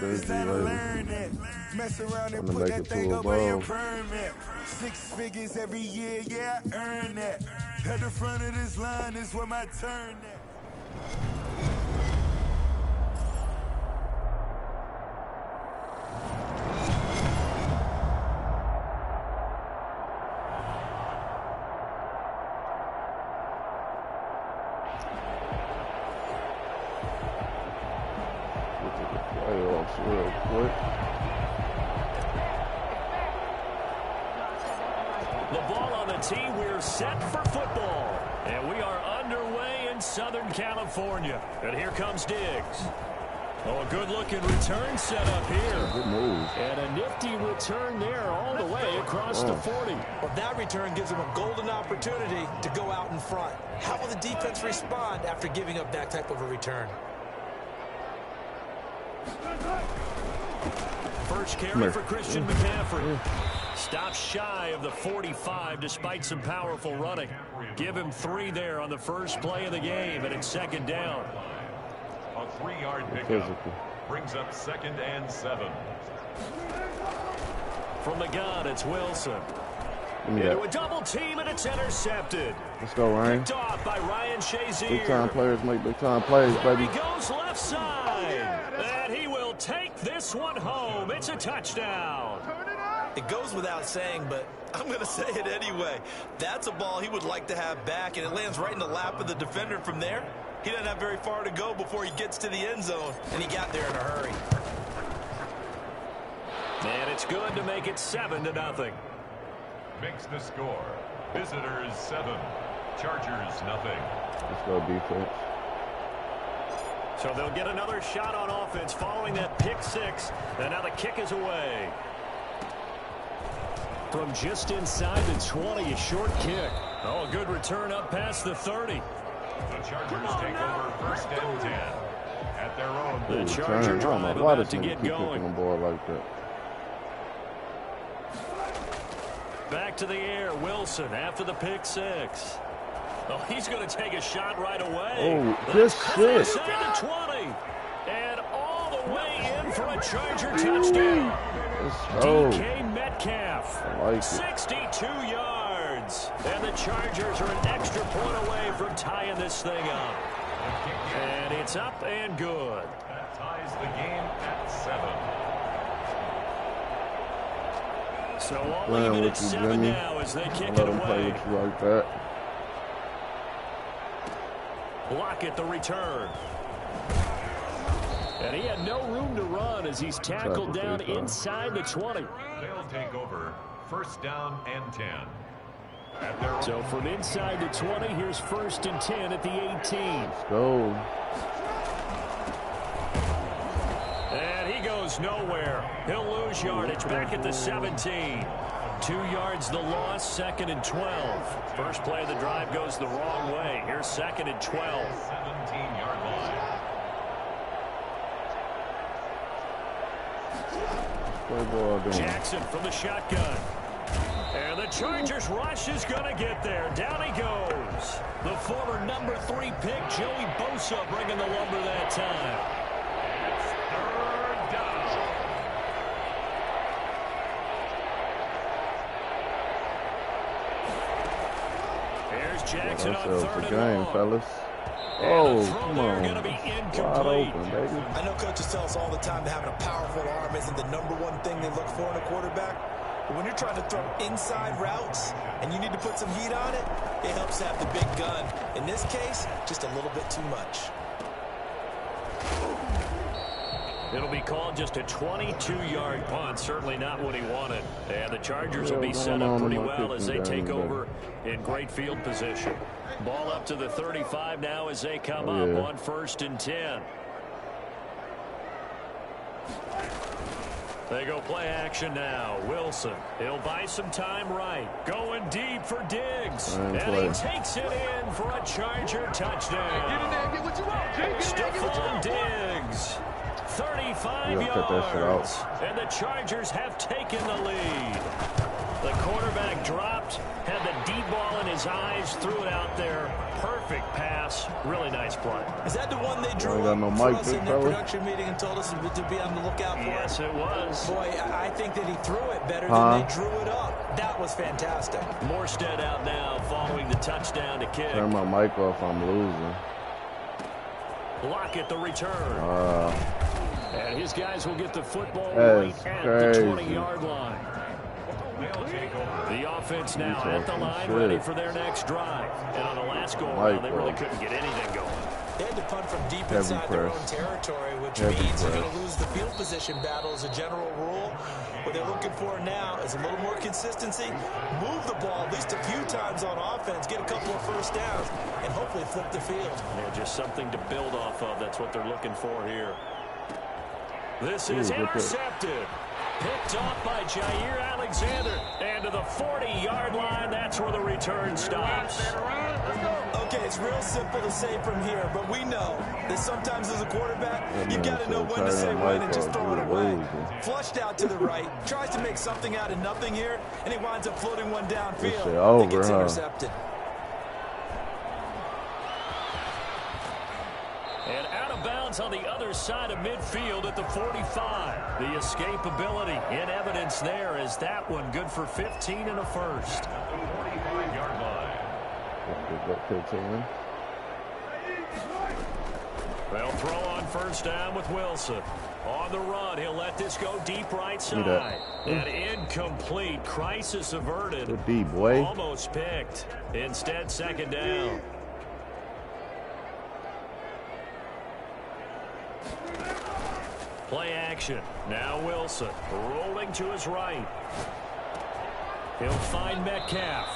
busy lately. Mess around and Trying to put make that it thing to a over here bowl. permit. 6 figures every year, yeah, I earn that. At the front of this line is where my turn at. Playoffs real quick. The ball on the tee. We're set for football. And we are underway in Southern California. And here comes Diggs. Oh, a good-looking return set up here. Good move. And a nifty return there all the way across the 40. Well, that return gives him a golden opportunity to go out in front. How will the defense respond after giving up that type of a return? First carry for Christian McCaffrey. Stops shy of the 45 despite some powerful running. Give him 3 there on the first play of the game, and it's second down. A 3-yard pickup brings up 2nd and 7. From the gun, it's Wilson. Into a double team, and it's intercepted. Let's go, Ryan. Picked off by Ryan Shazier. Big-time players make big-time plays, baby. He goes left side. And he will take this one home. It's a touchdown. It goes without saying, but I'm going to say it anyway. That's a ball he would like to have back, and it lands right in the lap of the defender from there. He doesn't have very far to go before he gets to the end zone, and he got there in a hurry. And it's good to make it 7-0. Makes the score. Visitors 7. Chargers nothing. Let's go defense. So they'll get another shot on offense following that pick 6. And now the kick is away. From just inside the 20, a short kick. Oh, a good return up past the 30. The Chargers take over 1st and 10 at their own. The Charger drive about to get going. On board like that. Back to the air, Wilson after the pick 6. Oh, he's going to take a shot right away. Oh, just shit. Inside the 20. And all the way in for a Charger touchdown. DK Metcalf, like 62 yards. And the Chargers are an extra point away from tying this thing up. And it's up and good. That ties the game at 7. So all even at 7 now as they kick it away. Like that. Lockett the return. And he had no room to run as he's tackled down inside the 20. They'll take over 1st down and 10. So from inside the 20, here's 1st and 10 at the 18. Let's go. And he goes nowhere. He'll lose yardage back at the 17. 2 yards the loss, 2nd and 12. First play of the drive goes the wrong way. Here's 2nd and 12. 17-yard line. Jackson from the shotgun. And the Chargers rush is going to get there. Down he goes. The former number 3 pick, Joey Bosa, bringing the lumber that time. It's 3rd down. Here's Jackson on 3rd and game, long. fellas. Oh, come on. Wide open, baby. I know coaches tell us all the time that having a powerful arm isn't the #1 thing they look for in a quarterback. But when you're trying to throw inside routes and you need to put some heat on it, it helps to have the big gun. In this case, just a little bit too much. It'll be called just a 22-yard punt. Certainly not what he wanted. And the Chargers will be set up pretty well as they take over in great field position. Ball up to the 35 now as they come up on 1st and 10. They go play action now. Wilson, he'll buy some time right. Going deep for Diggs. And he takes it in for a Charger touchdown. Get in there and get what you want, Jay. Stephon Diggs. 35 yards. And the Chargers have taken the lead. The quarterback dropped, had the deep ball in his eyes, threw it out there. Perfect pass. Really nice play. Is that the one they drew got no for mic, us big in their fella? production meeting and told us to be on the lookout for? Yes, it was. Boy, I think that he threw it better than they drew it up. That was fantastic. Morstead out now following the touchdown to kick. Turn my mic off, I'm losing. Lockett the return. And his guys will get the football That's right at crazy. the 20-yard line. The offense now at the line, ready for their next drive. And on the last go-around, they really couldn't get anything going. They had to punt from deep inside their own territory, which means they're going to lose the field position battle as a general rule. What they're looking for now is a little more consistency, move the ball at least a few times on offense, get a couple of first downs, and hopefully flip the field. Yeah, just something to build off of. That's what they're looking for here. This is intercepted. Picked off by Jair Alexander. And to the 40-yard line, that's where the return stops. Okay, it's real simple to say from here, but we know that sometimes as a quarterback, you've got to know when to say when and just throw it away. Flushed out to the right, tries to make something out of nothing here, and he winds up floating one downfield. I think it's intercepted. And out of bounds on the other side of midfield at the 45. The escapability in evidence there is that one good for 15 and a first. 45-yard line. They'll throw on first down with Wilson. On the run, he'll let this go deep right side. And incomplete. Crisis averted. Good D, boy. Almost picked. Instead, second down. Play action. Now Wilson rolling to his right. He'll find Metcalf.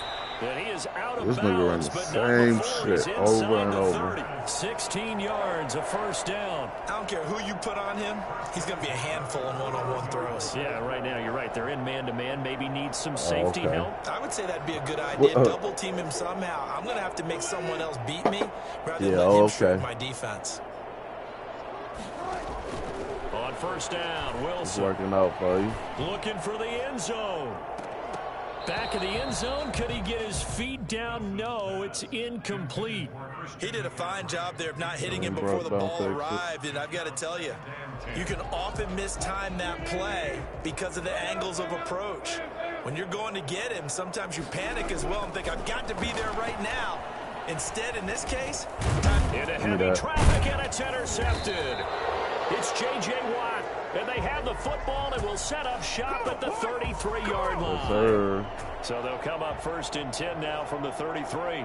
And he is out of bounds, but not before he's inside the 30. 16 yards, a first down. I don't care who you put on him. He's going to be a handful in one-on-one throws. Yeah, right now you're right. They're in man-to-man. Maybe needs some safety help. I would say that'd be a good idea. Double team him somehow. I'm going to have to make someone else beat me rather than let him shoot my defense. On first down, Wilson. It's working out for you. Looking for the end zone. Back of the end zone. Could he get his feet down? No, it's incomplete. He did a fine job there of not hitting him before the ball arrived. And I've got to tell you, you can often mistime that play because of the angles of approach. When you're going to get him, sometimes you panic as well and think, I've got to be there right now. Instead, in this case, into heavy traffic, and it's intercepted. It's J.J. Watt, and they have the football and will set up shop at the 33-yard line. So they'll come up first and 10 now from the 33.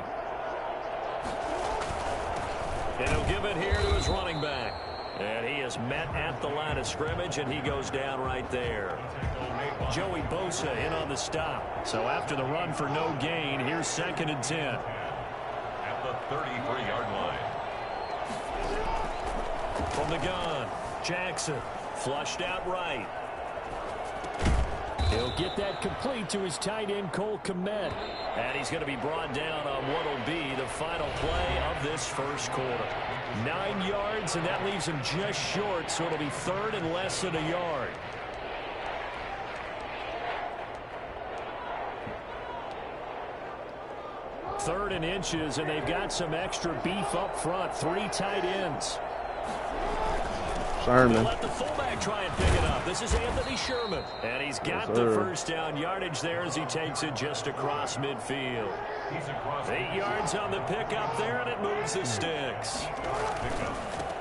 And he'll give it here to his running back. And he is met at the line of scrimmage, and he goes down right there. Joey Bosa in on the stop. So after the run for no gain, here's second and 10. At the 33-yard line. From the gun, Jackson flushed out right. He'll get that complete to his tight end, Cole Kmet. And he's going to be brought down on what will be the final play of this first quarter. 9 yards, and that leaves him just short, so it'll be third and less than a yard. Third and inches, and they've got some extra beef up front. 3 tight ends. Sherman. Let the fullback try and pick it up. This is Anthony Sherman. And he's got the first down yardage there as he takes it just across midfield. 8 yards on the pickup there, and it moves the sticks.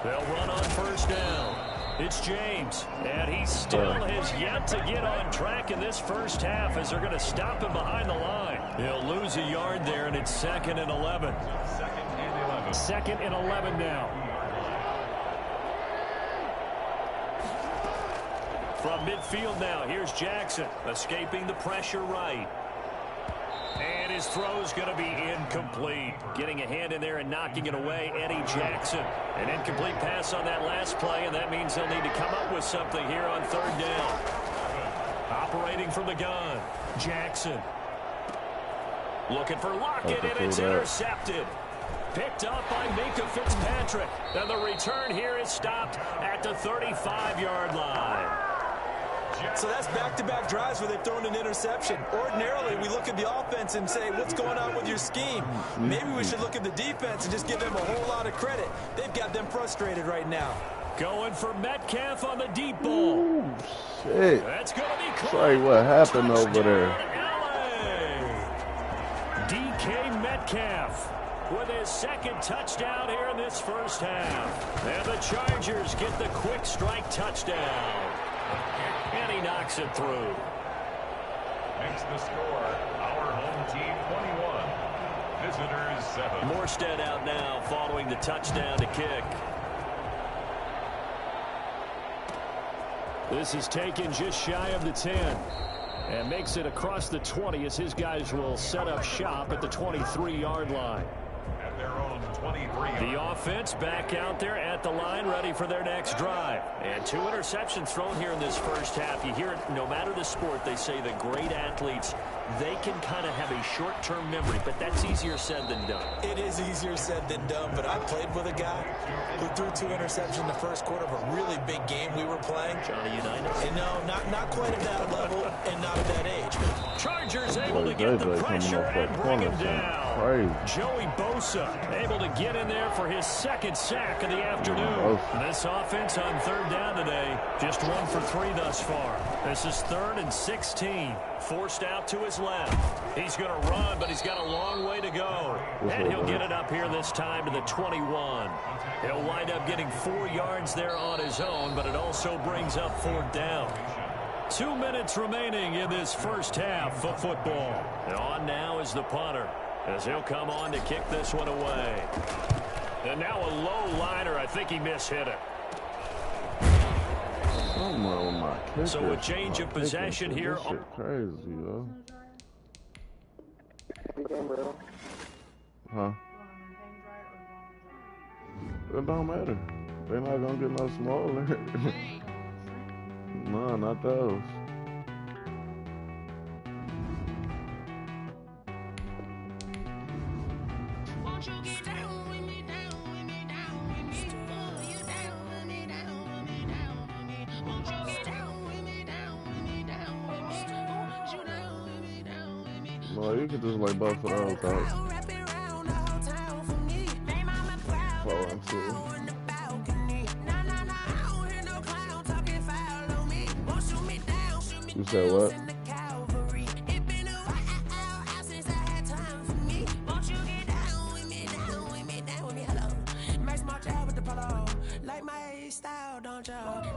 They'll run on first down. It's James, and he still has yet to get on track in this first half as they're going to stop him behind the line. He'll lose a yard there, and it's 2nd and 11. 2nd and 11 now. From midfield now, here's Jackson, escaping the pressure right. And his throw's going to be incomplete. Getting a hand in there and knocking it away, Eddie Jackson. An incomplete pass on that last play, and that means they'll need to come up with something here on third down. Operating from the gun, Jackson. Looking for Lockett, and it's intercepted. Picked up by Minka Fitzpatrick. And the return here is stopped at the 35-yard line. So that's back-to-back drives where they've thrown an interception. Ordinarily, we look at the offense and say, what's going on with your scheme? Maybe we should look at the defense and just give them a whole lot of credit. They've got them frustrated right now. Going for Metcalf on the deep ball. Ooh, shit. That's going to be caught. Sorry, what happened over there? DK Metcalf with his second touchdown here in this first half. And the Chargers get the quick strike touchdown. And he knocks it through. Makes the score our home team 21. Visitors 7. Morstead out now following the touchdown to kick. This is taken just shy of the 10. And makes it across the 20 as his guys will set up shop at the 23-yard line. At their own 23. The offense back out there at the line, ready for their next drive. And 2 interceptions thrown here in this first half. You hear it, no matter the sport, they say the great athletes, they can kind of have a short-term memory, but that's easier said than done. It is easier said than done, but I played with a guy who threw 2 interceptions in the first quarter of a really big game we were playing. Johnny Unitas? And no, not quite at that level and not at that age. Chargers able to get the pressure and bring him down. Crazy. Joey Bosa able to get in there for his second sack of the afternoon. This offense on third down today, just 1 for 3 thus far. This is 3rd and 16. Forced out to his left. He's going to run, but he's got a long way to go. And he'll get it up here this time to the 21. He'll wind up getting 4 yards there on his own, but it also brings up 4th down. 2 minutes remaining in this first half of football. And on now is the punter, as he'll come on to kick this one away. And now a low liner. I think he mishit it. So a change of possession here. This shit crazy, yo. Huh? It don't matter. They're not gonna get no smaller. No, not those. Well, you could just like both of those out. 4 and 2. You said what?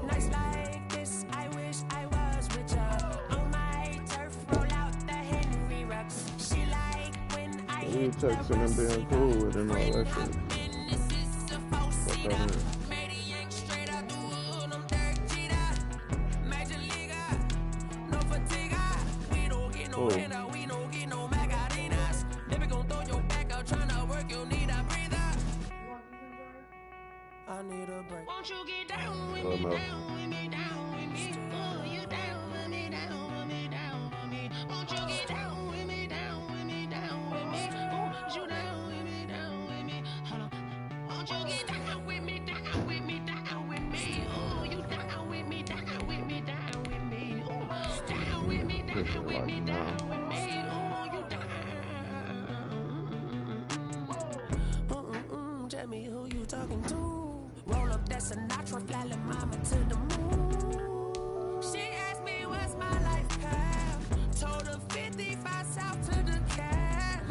Nights like this, I wish I was with you. On my turf, roll out the Henry rocks. She like when I You texting and being cool with him, all that shit. Fuck out here. Oh. I need a break. Won't you get down with Oh, me, no. down with me, down with me? Oh, you down with me, down with me, down with me? Won't you get down with me, down with me, down with me? Oh, you down with me, down with me? Hold on. Won't you get down with me, down with me, down with me? Oh, you down with me, down with me, down with me? Oh, down with me, down with me, down with me? Oh, you down? Tell me who you talking to. Roll up that Sinatra, fly la mama to the moon. She asked me what's my life path. Told her 55 south to the cab.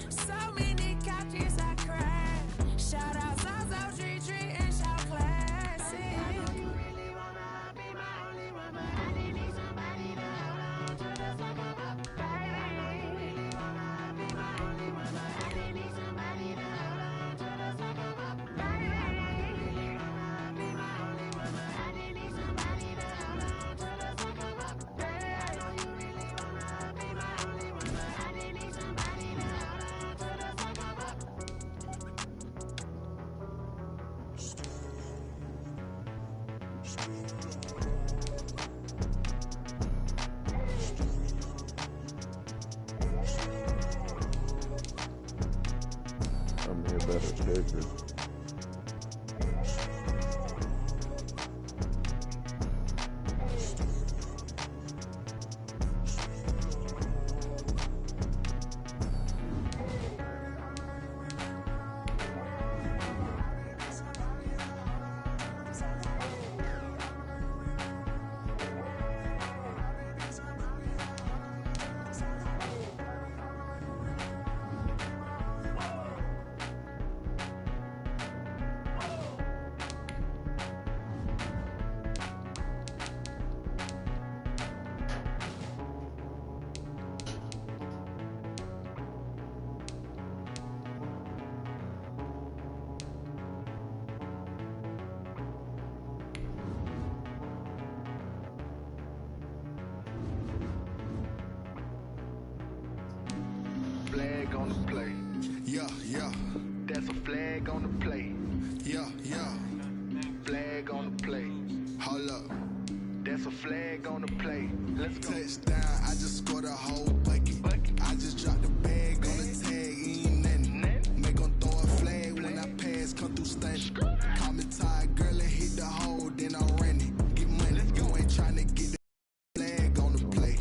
So many couches I cried. Shout out South Street and shout classic. I know you really wanna be my only one, but I need somebody to hold on to the sucker up. Baby, I know you really wanna be my only one, but I need somebody to hold on to the sucker up. Baby, I know you really wanna be my only one, but I need somebody to hold on to the sucker up. Baby, I know you really wanna be my only one, but I need somebody to hold on to the sucker up. I'm here better kicker. on the play. Yeah, yeah. That's a flag on the play. Yeah, yeah. Flag on the play. Hold up. That's a flag on the play. Let's go. Touchdown, I just scored a whole bucket. I just dropped the bag on the tag, ain't nothing. Make them throw a flag when I pass, come through stunning. Call me tired, girl, and hit the hole, then I'm running. Get money, you ain't trying to get the flag on the play.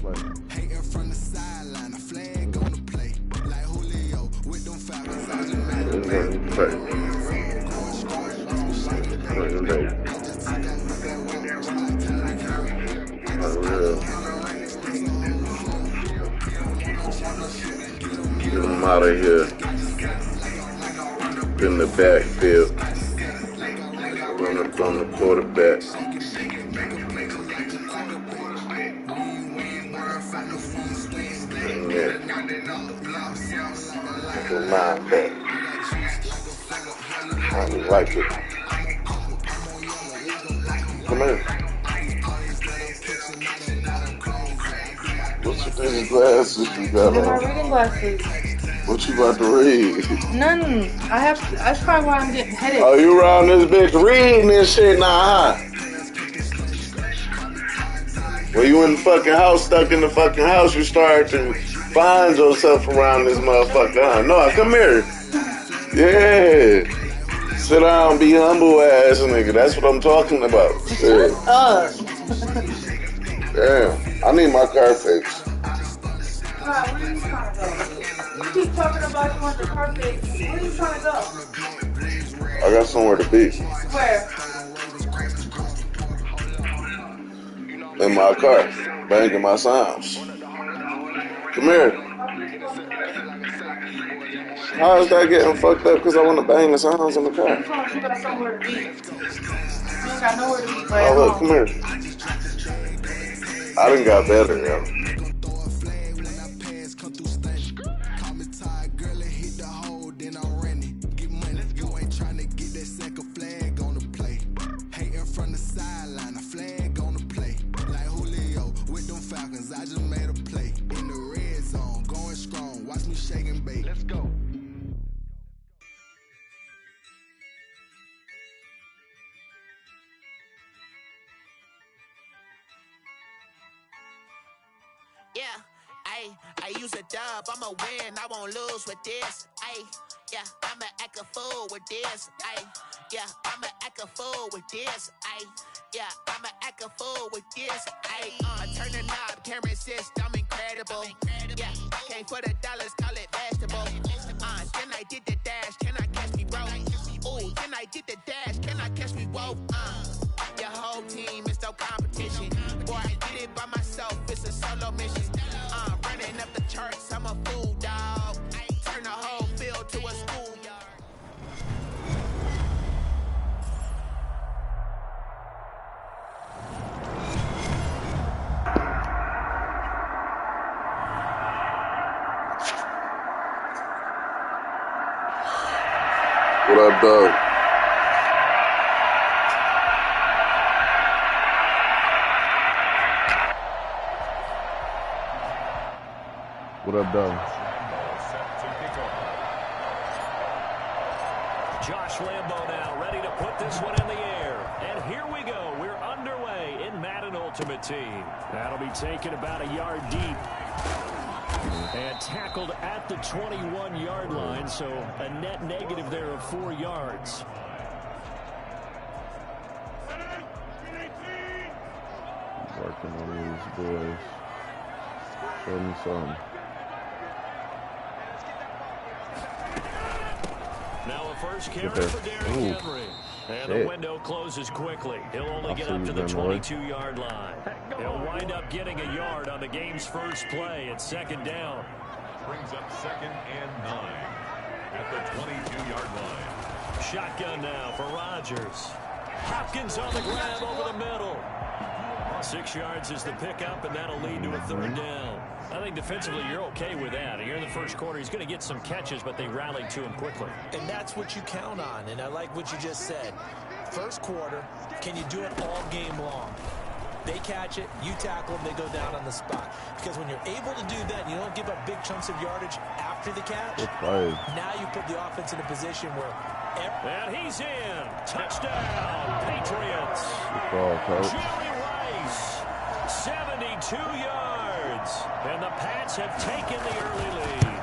Hating from the sideline, a flag on the play. Like Julio, with them Falcons, I just made a play. Get him out of here. In the backfield. Run up on the quarterback. Yeah. Good mind back. I like it. Come here. What's with these glasses you got on? They're my reading glasses. What you about to read? None. That's probably why I'm getting headaches. Oh, you around this bitch reading this shit now, huh? When you in the fucking house, stuck in the fucking house, you start to find yourself around this motherfucker, huh? No, come here. Yeah. Sit down, be humble ass nigga. That's what I'm talking about. Shut up. Damn. I need my car fixed. God, where are you trying to go? You keep talking about you want the car fixed. Where are you trying to go? I got somewhere to be. Where? In my car, banging my sounds. Come here. How is that getting fucked up? Because I want to bang the sounds in the car. You got somewhere to be. You ain't got nowhere to be. Oh, look, come here. I done got better, yo. Falcons, I just made a play in the red zone, going strong. Watch me shake and bake. Let's go. Yeah, I use a dub, I'ma win, I won't lose with this. Yeah, I'ma act a fool with this. Yeah, I'ma act a fool with this. Yeah, I'ma act a fool with this. I turn the knob, camera assist, I'm incredible. Yeah, came for the dollars, call it vegetable. Then I did the dash, can I catch me, bro? Ooh, then I did the dash, can I catch me, whoa? Your whole team is no competition. Boy, I did it by myself, it's a solo mission. Running up the charts, I'm a fool, dog. Turn the whole field to a schoolyard. What up, dog? What up, dog? Josh Lambo now ready to put this one in the air. And here we go. We're underway in Madden Ultimate Team. That'll be taken about a yard deep. And tackled at the 21-yard line, so a net negative there of 4 yards. Working on these boys. Show me something. Now a first carry for Derrick Henry. And the window closes quickly. He'll only get up to the 22-yard line. He'll wind up getting a yard on the game's first play at second down. Brings up 2nd and 9 at the 22-yard line. Shotgun now for Rodgers. Hopkins on the grab over the middle. 6 yards is the pickup, and that'll lead to a 3rd down. I think defensively you're okay with that. Here in the first quarter, he's going to get some catches, but they rallied to him quickly. And that's what you count on, and I like what you just said. First quarter, can you do it all game long? They catch it, you tackle them, they go down on the spot. Because when you're able to do that, you don't give up big chunks of yardage after the catch. Now you put the offense in a position where... And he's in. Touchdown, Patriots. Jerry Rice, 72 yards. And the Pats have taken the early lead.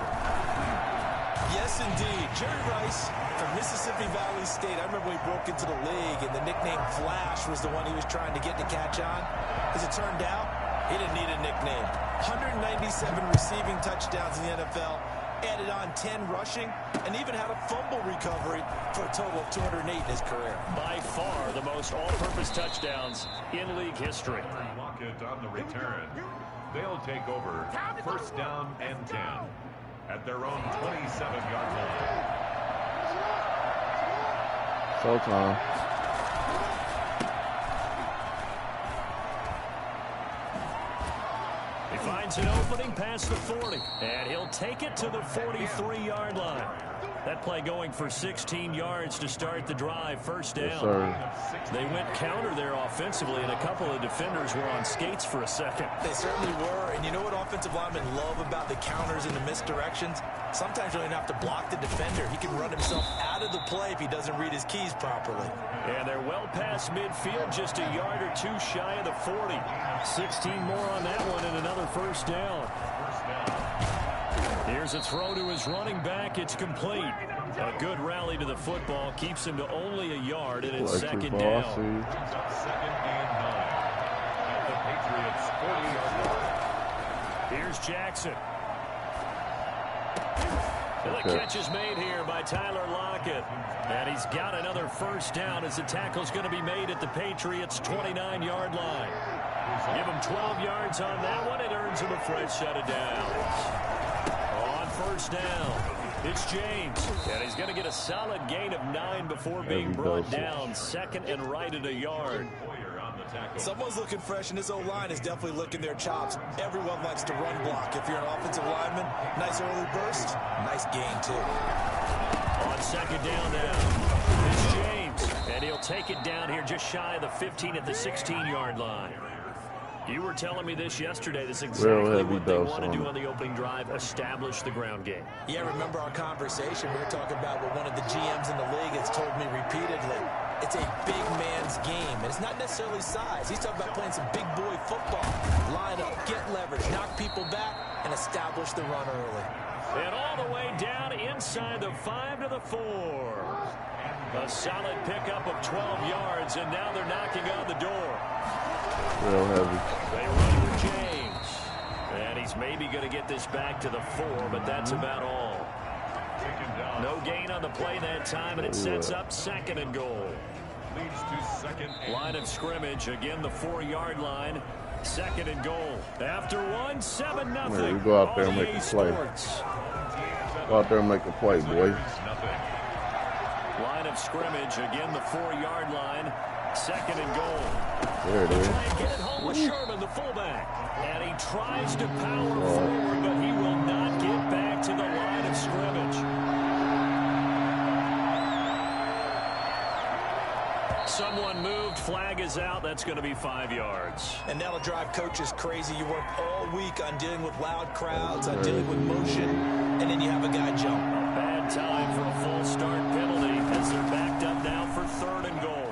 Yes, indeed. Jerry Rice from Mississippi Valley State. I remember when he broke into the league, and the nickname Flash was the one he was trying to get to catch on. As it turned out, he didn't need a nickname. 197 receiving touchdowns in the NFL, added on 10 rushing, and even had a fumble recovery for a total of 208 in his career. By far the most all-purpose touchdowns in league history. Lockett on the return. They'll take over first down and 10 at their own 27-yard line. Showtime. He finds an opening past the 40, and he'll take it to the 43-yard line. That play going for 16 yards to start the drive. First down. Yes, they went counter there offensively, and a couple of defenders were on skates for a second. They certainly were, and you know what offensive linemen love about the counters and the misdirections? Sometimes you don't even have to block the defender. He can run himself out of the play if he doesn't read his keys properly. And they're well past midfield, just a yard or two shy of the 40. 16 more on that one, and another first down. Here's a throw to his running back. It's complete. A good rally to the football keeps him to only a yard, and it's second down. Second and 9 at the Patriots' 40-yard line. Here's Jackson. The catch is made here by Tyler Lockett. And he's got another first down as the tackle's going to be made at the Patriots' 29-yard line. Give him 12 yards on that one. It earns him a fresh set of downs. On first down, it's James. And he's going to get a solid gain of 9 before being brought down. Second and right at a yard. Someone's looking fresh, and this O-line is definitely licking their chops. Everyone likes to run block. If you're an offensive lineman, nice early burst, nice gain, too. On second down now, it's James. And he'll take it down here just shy of the 15 at the 16-yard line. You were telling me this yesterday. This is exactly what they want to do on the opening drive, establish the ground game. Yeah, remember our conversation. We were talking about what one of the GMs in the league has told me repeatedly. It's a big man's game, and it's not necessarily size. He's talking about playing some big boy football. Line up, get leverage, knock people back, and establish the run early. And all the way down inside the 5 to the 4. A solid pickup of 12 yards, and now they're knocking on the door. Real heavy. They run with James. And he's maybe going to get this back to the 4, but that's about all. No gain on the play that time, and it sets up second and goal. Leads to second and line of scrimmage, again the 4-yard line. Second and goal. After 1, 7-0. You go out there and make a play. Go out there and make a play, boy. Line of scrimmage, again the 4-yard line. Second and goal. There it is. Try and get it home with Sherman, the fullback. And he tries to power forward, but he will not get back to the line of scrimmage. Someone moved, flag is out. That's going to be 5 yards. And that'll drive coaches crazy. You work all week on dealing with loud crowds, on dealing with motion, and then you have a guy jump. Bad time for a full start penalty as they're backed up now for 3rd and goal.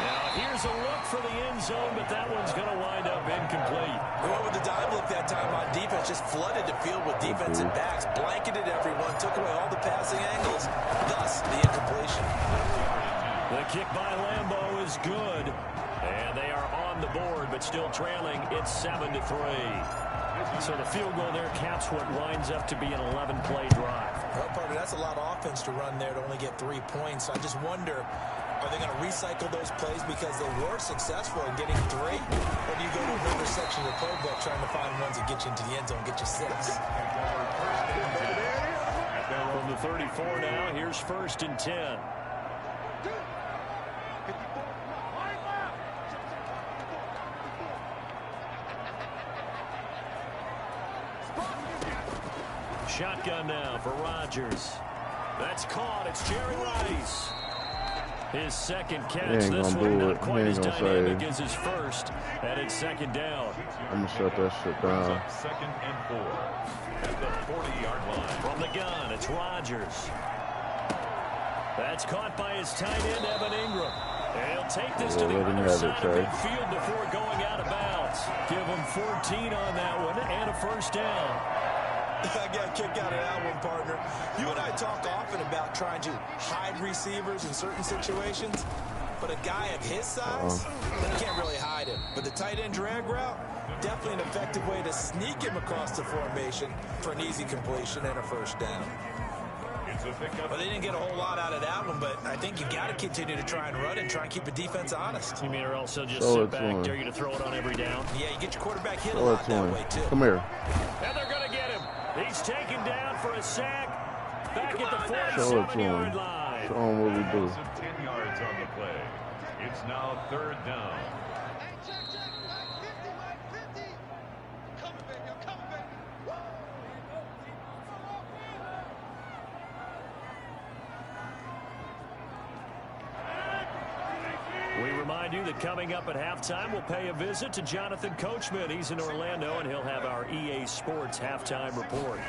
Now here's a look for the end zone, but that one's going to wind up incomplete. We went with the dive look that time on defense, just flooded the field with defensive backs, blanketed everyone, took away all the passing angles, thus the incompletion. The kick by Lambeau is good, and they are on the board, but still trailing. It's 7-3. So the field goal there caps what winds up to be an 11-play drive. Well, partner, that's a lot of offense to run there to only get 3 points. So I just wonder, are they going to recycle those plays because they were successful in getting 3? Or do you go to another section of the playbook trying to find ones that get you into the end zone, get you 6? From the 34 now, here's 1st and 10. Shotgun now for Rodgers. That's caught. It's Jerry Rice. His second catch. This one not quite as dynamic as his first. And it's second down. I'm going to shut that shit down. Second and 4 at the 40-yard line. From the gun, it's Rodgers. That's caught by his tight end, Evan Ingram. And he'll take this to the other side of midfield before going out of bounds. Give him 14 on that one and a first down. I got a kick out of that one, partner. You and I talk often about trying to hide receivers in certain situations, but a guy of his size, you can't really hide him. But the tight end drag route, definitely an effective way to sneak him across the formation for an easy completion and a first down. Well, they didn't get a whole lot out of that one, but I think you got to continue to try and run and try and keep the defense honest. You mean or else they'll just sit back, dare you to throw it on every down? Yeah, you get your quarterback hit a lot that way, too. Come here. And they're going to get him. He's taken down for a sack back at the 47-yard line. Show him what we do. 10 yards on the play. It's now third down. We remind you that coming up at halftime, we'll pay a visit to Jonathan Coachman. He's in Orlando, and he'll have our EA Sports halftime report.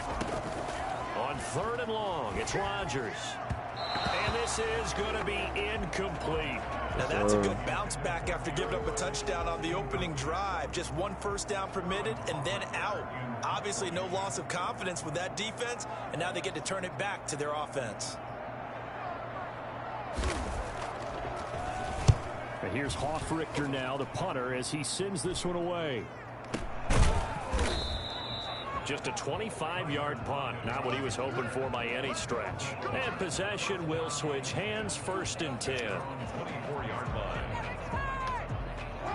On third and long, it's Rodgers. And this is going to be incomplete. Now that's a good bounce back after giving up a touchdown on the opening drive. Just one first down permitted and then out. Obviously no loss of confidence with that defense, and now they get to turn it back to their offense. And here's Hofrichter now, the punter, as he sends this one away. Just a 25-yard punt, not what he was hoping for by any stretch. And possession will switch hands, first and 10. 24-yard line.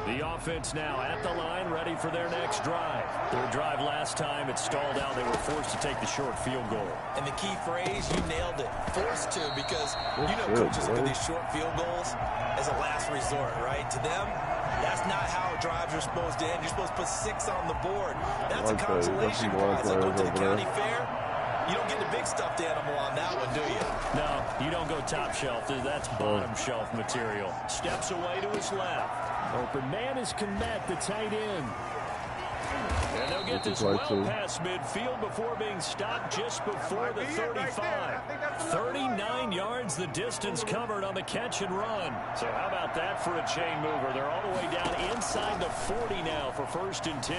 The offense now at the line, ready for their next drive. Their drive last time, it stalled out. They were forced to take the short field goal. And the key phrase, you nailed it. Forced to, because you know coaches look at these short field goals as a last resort, right? To them, that's not how drives are supposed to end. You're supposed to put 6 on the board. That's a consolation prize. Like going to the county fair, you don't get the big stuffed animal on that one, do you? No, you don't go top shelf. That's bottom shelf material. Steps away to his left. Open man is Kmet, the tight end. And they'll get this well past midfield before being stopped just before the 35. 39 yards the distance covered on the catch and run. So how about that for a chain mover? They're all the way down inside the 40 now for first and 10.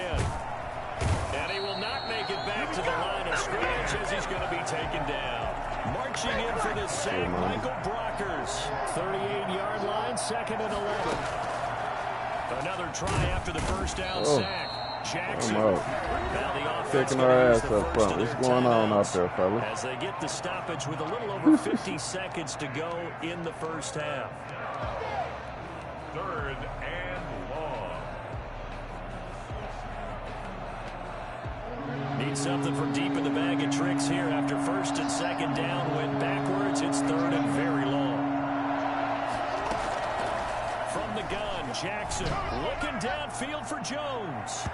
And he will not make it back to the line of scrimmage as he's going to be taken down. Marching in for the save, Michael Brockers. 38-yard line, second and 11. Another try after the first down sack. Jackson. Now the offense taking our ass up front. What's going on out there, fellas? As they get the stoppage with a little over 50 seconds to go in the first half. Third and long. Need something from deep in the bag of tricks here after first and second down. Went backwards. It's third and very long. From the gun, Jackson looking downfield for Jones.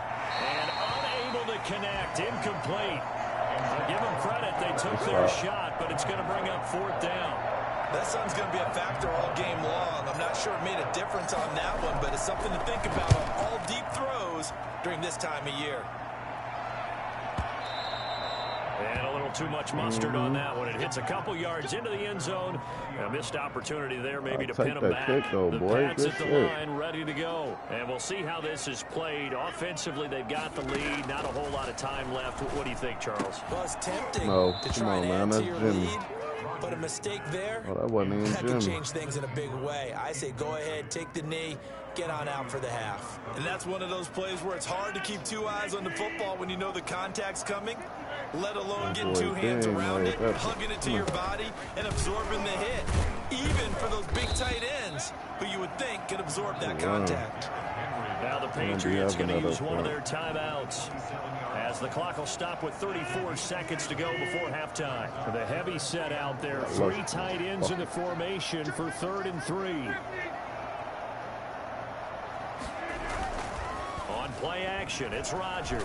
And unable to connect. Incomplete. I'll give them credit. They took their shot, but it's going to bring up fourth down. That sun's going to be a factor all game long. I'm not sure it made a difference on that one, but it's something to think about on all deep throws during this time of year. And a little too much mustard on that one. It hits a couple yards into the end zone. A missed opportunity there maybe to pin them back. The Pats at the line ready to go. And we'll see how this is played. Offensively, they've got the lead. Not a whole lot of time left. What do you think, Charles? Well, it's tempting to try and add to your lead. But a mistake there that could change things in a big way. I say go ahead, take the knee, get on out for the half. And that's one of those plays where it's hard to keep two eyes on the football when you know the contact's coming, let alone getting two hands around it, hugging it to your body, and absorbing the hit. Even for those big tight ends who you would think could absorb that contact. Now the Patriots going to use one of their timeouts, as the clock will stop with 34 seconds to go before halftime. The heavy set out there. 3 tight ends in the formation for 3rd and 3. On play action, it's Rodgers.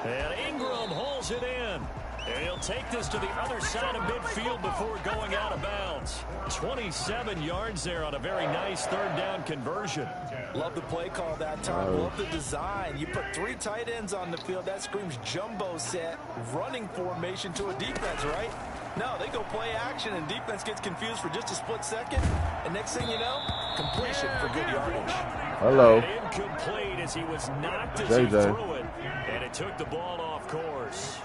And Ingram holds it in. And he'll take this to the other side of midfield before going out of bounds. 27 yards there on a very nice third down conversion. Love the play call that time. Love the design. You put 3 tight ends on the field. That screams jumbo set, running formation to a defense, right? No, they go play action, and defense gets confused for just a split second. And next thing you know, completion for good yardage. Hello. Incomplete as he was knocked as he threw it. And it took the ball off course.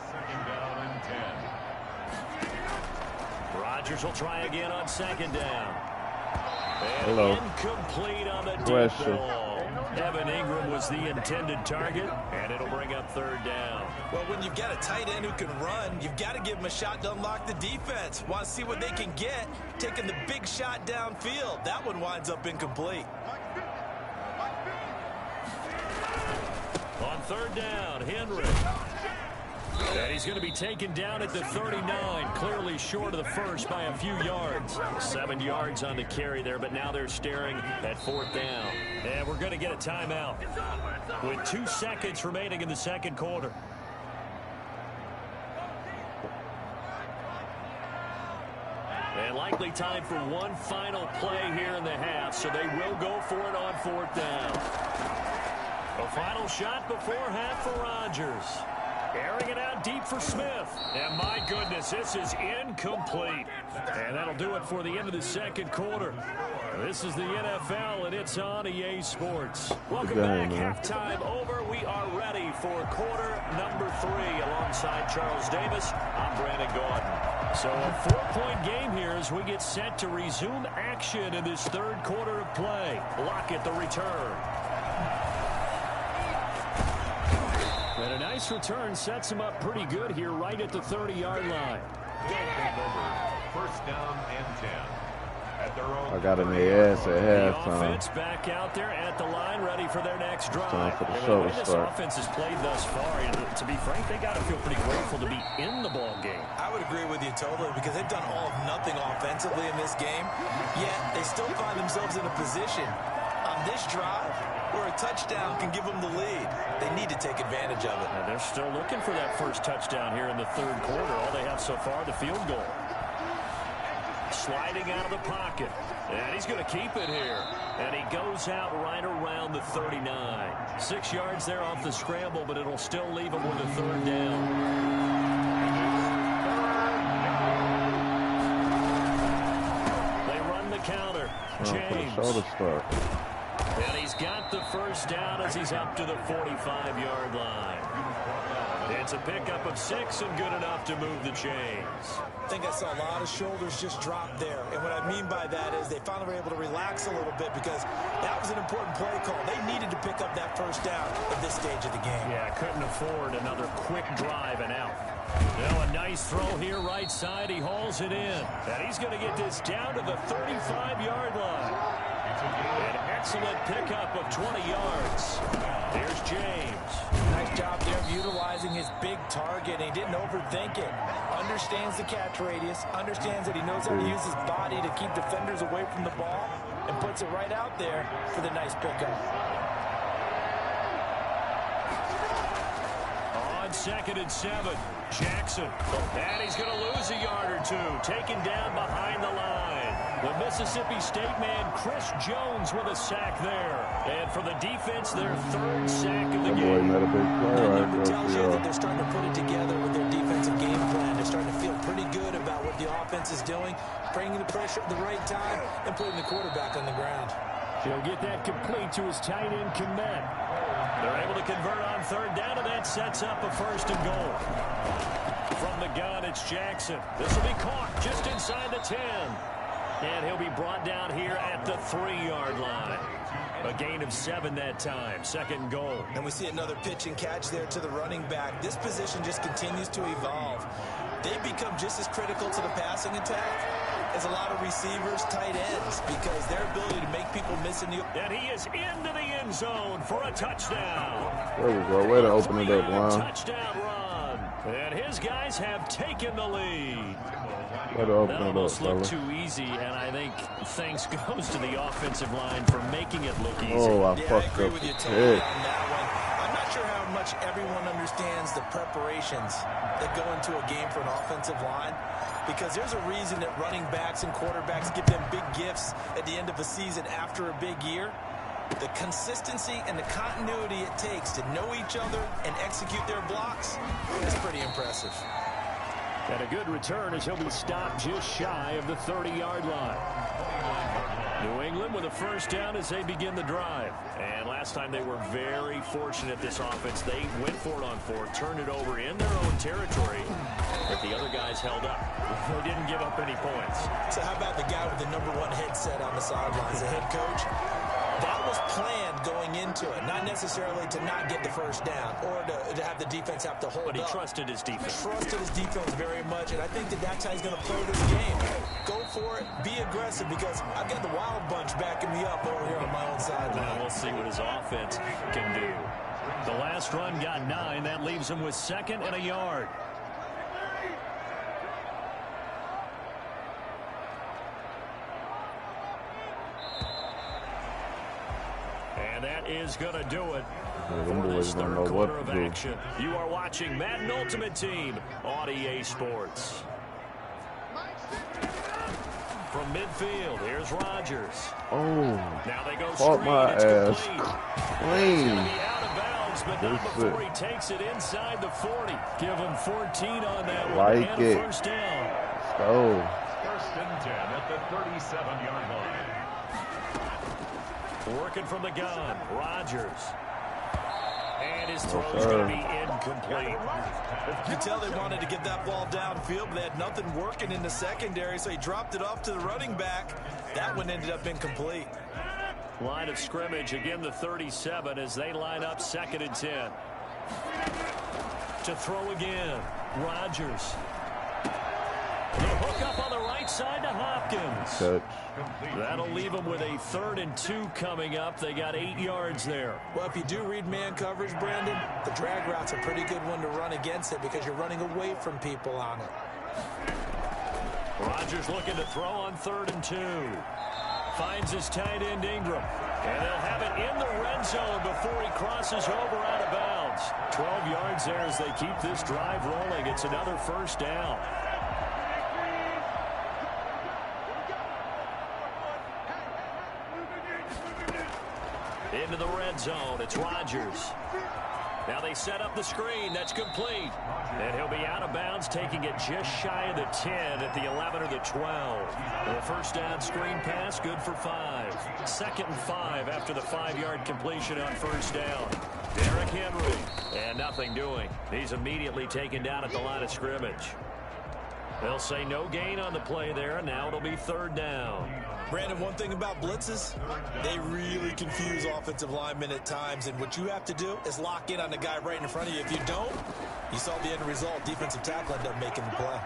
Rodgers will try again on second down. And incomplete on the deep ball. Evan Ingram was the intended target, and it'll bring up third down. Well, when you've got a tight end who can run, you've got to give him a shot to unlock the defense. Want to see what they can get, taking the big shot downfield. That one winds up incomplete. On third down, Henry. And he's going to be taken down at the 39, clearly short of the first by a few yards. 7 yards on the carry there, but now they're staring at fourth down. And we're going to get a timeout with 2 seconds remaining in the second quarter. And likely time for one final play here in the half, so they will go for it on fourth down. A final shot before half for Rodgers. Airing it out deep for Smith. And my goodness, this is incomplete. And that'll do it for the end of the second quarter. This is the NFL, and it's on EA Sports. Welcome back. Halftime over. We are ready for quarter number 3. Alongside Charles Davis, I'm Brandon Gordon. So a 4-point game here as we get set to resume action in this third quarter of play. Lockett the return. And a nice return sets him up pretty good here right at the 30-yard line. First down and 10. At their own I got in their ass at halftime. The offense back out there at the line, ready for their next drive. Time for the And show the way to this start. offense has played thus far, to be frank, they got to feel pretty grateful to be in the ball game. I would agree with you totally because they've done all of nothing offensively in this game, yet they still find themselves in a position on this drive where a touchdown can give them the lead. They need to take advantage of it. And they're still looking for that first touchdown here in the third quarter. All they have so far, the field goal. Sliding out of the pocket. And he's going to keep it here. And he goes out right around the 39. 6 yards there off the scramble, but it'll still leave him with a third down. They run the counter. James. And he's got the first down as he's up to the 45-yard line. It's a pickup of 6 and good enough to move the chains. I think I saw a lot of shoulders just drop there. And what I mean by that is they finally were able to relax a little bit because that was an important play call. They needed to pick up that first down at this stage of the game. Yeah, couldn't afford another quick drive and out. Now a nice throw here right side. He hauls it in. And he's going to get this down to the 35-yard line. An excellent pickup of 20 yards. Here's James. Nice job there of utilizing his big target. He didn't overthink it. Understands the catch radius. Understands that he knows how to use his body to keep defenders away from the ball. And puts it right out there for the nice pickup. On 2nd and 7. Jackson. And he's going to lose a yard or two. Taken down behind the line. The Mississippi State man, Chris Jones, with a sack there. And for the defense, their 3rd sack of the game. Boy, not a big play. It tells you that they're starting to put it together with their defensive game plan. They're starting to feel pretty good about what the offense is doing, bringing the pressure at the right time, and putting the quarterback on the ground. He'll get that complete to his tight end, Komet. They're able to convert on 3rd down, and that sets up a 1st and goal. From the gun, it's Jackson. This will be caught just inside the 10. And he'll be brought down here at the 3-yard line. A gain of 7 that time. 2nd goal. And we see another pitch and catch there to the running back. This position just continues to evolve. They become just as critical to the passing attack as a lot of receivers, tight ends, because their ability to make people miss in the... And he is into the end zone for a touchdown. There we go. Way to open it up, Ron. Touchdown run. And his guys have taken the lead. Way to open That it up, almost looked fella. too easy, and I think thanks goes to the offensive line for making it look easy. Oh, I Yeah, I fucked agree up with the you totally pick. on that one. I'm not sure how much everyone understands the preparations that go into a game for an offensive line, because there's a reason that running backs and quarterbacks give them big gifts at the end of a season after a big year. The consistency and the continuity it takes to know each other and execute their blocks is pretty impressive. And a good return as he'll be stopped just shy of the 30-yard line. New England with a first down as they begin the drive. And last time they were very fortunate, this offense. They went for it on fourth, turned it over in their own territory, but the other guys held up. They didn't give up any points. So how about the guy with the #1 headset on the sidelines, the head coach? That was planned going into it, not necessarily to not get the first down or to have the defense have to hold up. But he trusted his defense. Trusted his defense very much, and I think that's how he's going to play this game. Go for it, be aggressive, because I've got the wild bunch backing me up over here on my own sideline. Now we'll see what his offense can do. The last run got 9. That leaves him with 2nd and a yard. And that is going to do it for this third quarter of action. You are watching Madden Ultimate Team on EA Sports. From midfield, here's Rodgers. Oh, now they go caught my ass clean. Out of bounds, but not before he takes it inside the 40. Give him 14 on that one. Like and it. A first down. So. 1st and 10 at the 37-yard line. Working from the gun, Rodgers. And his throw is going to be incomplete. You tell they wanted to get that ball downfield, but they had nothing working in the secondary, so he dropped it off to the running back. That one ended up incomplete. Line of scrimmage, again the 37 as they line up 2nd and 10. To throw again, Rodgers. The hook up on the right side to Hopkins. Touch. That'll leave them with a 3rd and 2 coming up. They got 8 yards there. Well, if you do read man coverage, Brandon, the drag route's a pretty good one to run against it because you're running away from people on it. Rodgers looking to throw on 3rd and 2. Finds his tight end Ingram. And they'll have it in the red zone before he crosses over out of bounds. 12 yards there as they keep this drive rolling. It's another first down. Into the red zone, it's Rodgers. Now they set up the screen, that's complete. And he'll be out of bounds, taking it just shy of the 10 at the 11 or the 12. The first down screen pass, good for 5. 2nd and 5 after the 5-yard completion on first down. Derrick Henry, and nothing doing. He's immediately taken down at the line of scrimmage. They'll say no gain on the play there, and now it'll be 3rd down. Brandon, one thing about blitzes, they really confuse offensive linemen at times, and what you have to do is lock in on the guy right in front of you. If you don't, you saw the end result. Defensive tackle ended up making the play.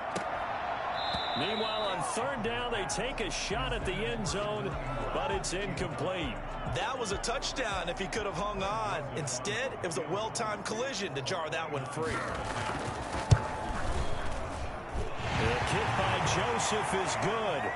Meanwhile, on 3rd down, they take a shot at the end zone, but it's incomplete. That was a touchdown if he could have hung on. Instead, it was a well-timed collision to jar that one free. The kick by Joseph is good.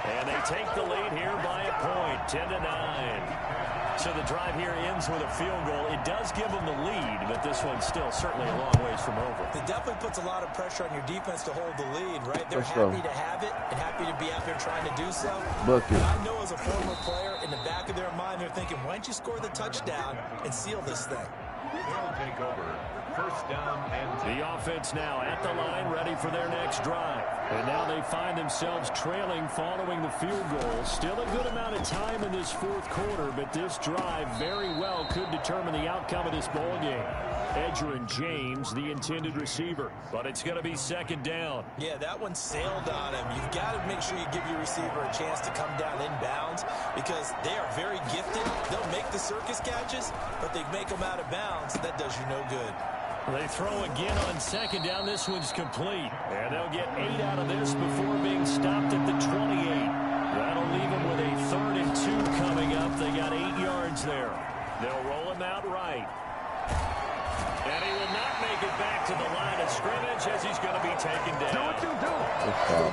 And they take the lead here by a point, 10-9. So the drive here ends with a field goal. It does give them the lead, but this one's still certainly a long ways from over. It definitely puts a lot of pressure on your defense to hold the lead, right? They're happy to have it and happy to be out there trying to do so. But I know as a former player, in the back of their mind, they're thinking, why don't you score the touchdown and seal this thing? They'll take over. 1st down and 10. The offense now at the line, ready for their next drive. And now they find themselves trailing following the field goal. Still a good amount of time in this 4th quarter, but this drive very well could determine the outcome of this ball game. Edgerrin James, the intended receiver, but it's going to be 2nd down. Yeah, that one sailed on him. You've got to make sure you give your receiver a chance to come down inbounds because they are very gifted. They'll make the circus catches, but they make them out of bounds. That does you no good. They throw again on 2nd down. This one's complete. And they'll get 8 out of this before being stopped at the 28. That'll leave them with a 3rd and 2 coming up. They got 8 yards there. They'll roll him out right. And he will not make it back to the line of scrimmage as he's going to be taken down.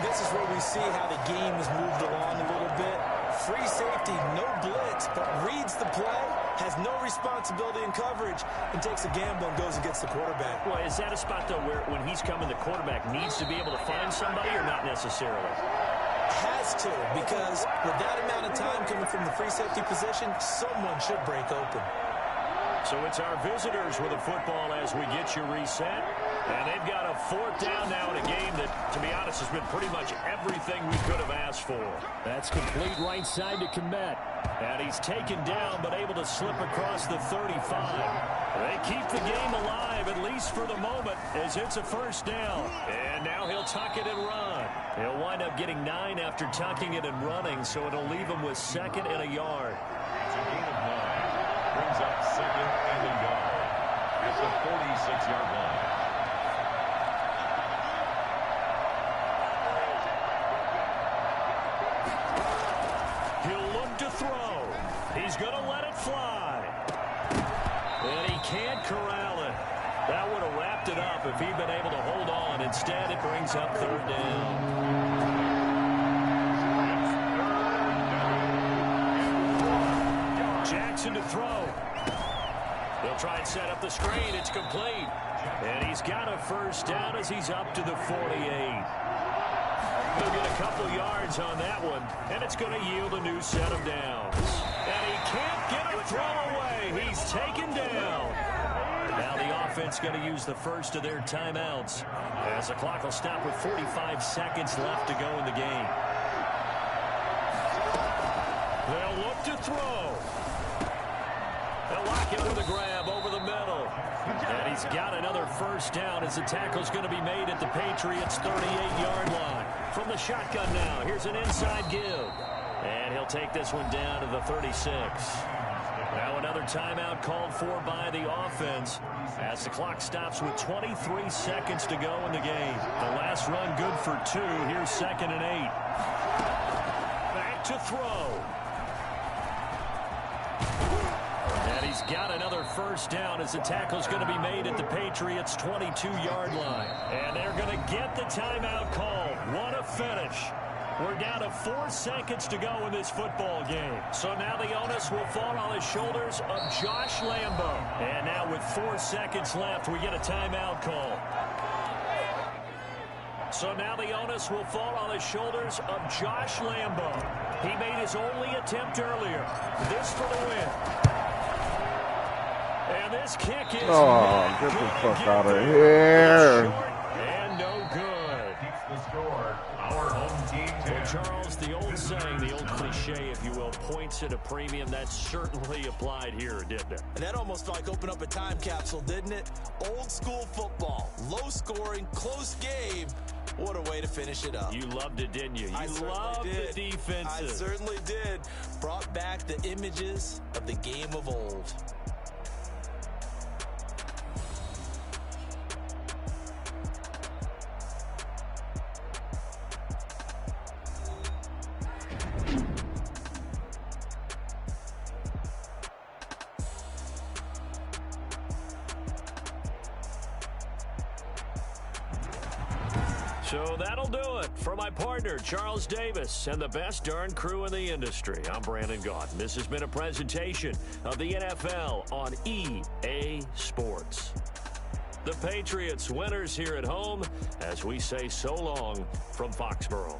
This is where we see how the game has moved along a little bit. free safety, no blitz, but reads the play, has no responsibility in coverage, and takes a gamble and goes and gets the quarterback. Well, is that a spot, though, where when he's coming, the quarterback needs to be able to find somebody or not necessarily? Has to, because with that amount of time coming from the free safety position, someone should break open. So it's our visitors with the football as we get you reset. And they've got a 4th down now in a game that, to be honest, has been pretty much everything we could have asked for. That's complete right side to Komet. And he's taken down but able to slip across the 35. They keep the game alive, at least for the moment, as it's a 1st down. And now he'll tuck it and run. He'll wind up getting 9 after tucking it and running, so it'll leave him with 2nd and a yard. It's a gain of 9. Brings up 2nd and a yard at the 46-yard line. He'll look to throw. He's going to let it fly. And he can't corral it. That would have wrapped it up if he'd been able to hold on. Instead, it brings up 3rd down. Jackson to throw. They'll try and set up the screen. It's complete. And he's got a 1st down as he's up to the 48. He'll get a couple yards on that one, and it's going to yield a new set of downs. And he can't get a throw away. He's taken down. Now the offense going to use the first of their timeouts as the clock will stop with 45 seconds left to go in the game. They'll look to throw. They'll lock it with a grab over the middle. And he's got another 1st down as the tackle's going to be made at the Patriots' 38-yard line. From the shotgun now, here's an inside give. And he'll take this one down to the 36. Now another timeout called for by the offense as the clock stops with 23 seconds to go in the game. The last run good for 2. Here's 2nd and 8. Back to throw. And he's got another 1st down as the tackle's going to be made at the Patriots' 22-yard line. And they're going to get the timeout called. What a finish. We're down to 4 seconds to go in this football game. So now the onus will fall on the shoulders of Josh Lambo. And now with 4 seconds left, we get a timeout call. So now the onus will fall on the shoulders of Josh Lambo. He made his only attempt earlier. This for the win. And this kick is get the fuck out of here. And no good. Keeps the score. Our home team. Well, Charles, the old saying, the old cliche, if you will, points at a premium, that certainly applied here, didn't it? And that almost like opened up a time capsule, didn't it? Old school football, low scoring, close game. What a way to finish it up. You loved it, didn't you? You loved the defenses. I certainly did. Brought back the images of the game of old. So that'll do it for my partner, Charles Davis, and the best darn crew in the industry. I'm Brandon Gaunt. This has been a presentation of the NFL on EA Sports. The Patriots winners here at home as we say so long from Foxborough.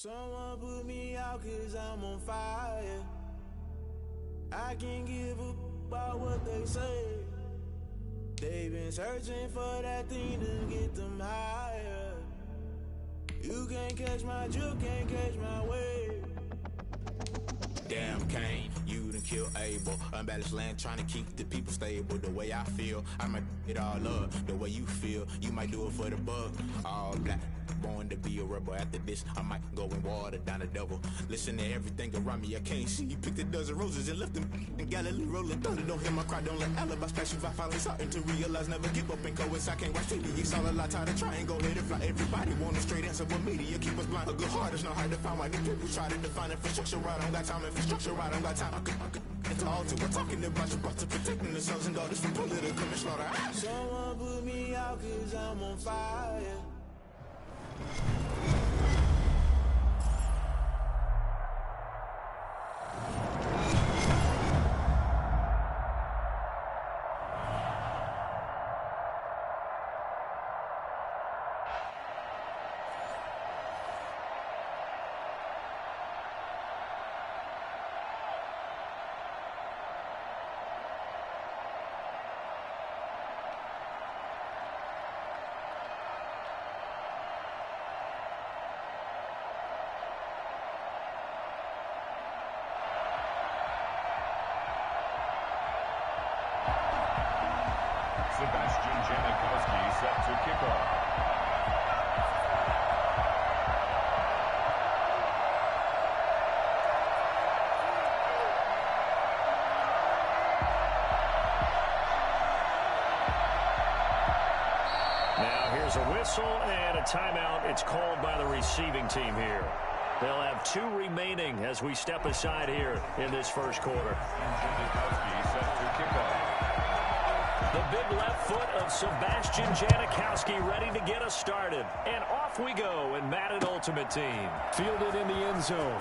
Someone put me out 'cause I'm on fire. I can't give a about what they say. They've been searching for that thing to get them higher. You can't catch my juke, can't catch my wave. Damn Kane, you done kill Abel. Unbalanced land trying to keep the people stable. The way I feel, I might it all up. The way you feel, you might do it for the bug. All black, born to be a rebel. After this, I might go and water down the devil. Listen to everything around me, I can't see. Picked a dozen roses and left them in Galilee rolling thunder. Don't hear my cry, don't let alibis pass you. I finally starting to realize, never give up and coincide. I can't watch TV, it's all a lot, tired of trying. Go ahead and fly. Everybody want a straight answer, but media keep us blind. A good heart is not hard to find. Why do people try to define infrastructure right? I don't got time, infrastructure right, I don't got time. I could it's all to we're talking about your brother protecting the sons and daughters from political and slaughter. Someone put me out 'cause I'm on fire. Sebastian Janikowski set to kick off. Now here's a whistle and a timeout. It's called by the receiving team here. They'll have 2 remaining as we step aside here in this first quarter. Janikowski set to kick off. The big left foot of Sebastian Janikowski ready to get us started. And off we go in Madden Ultimate Team. Fielded in the end zone.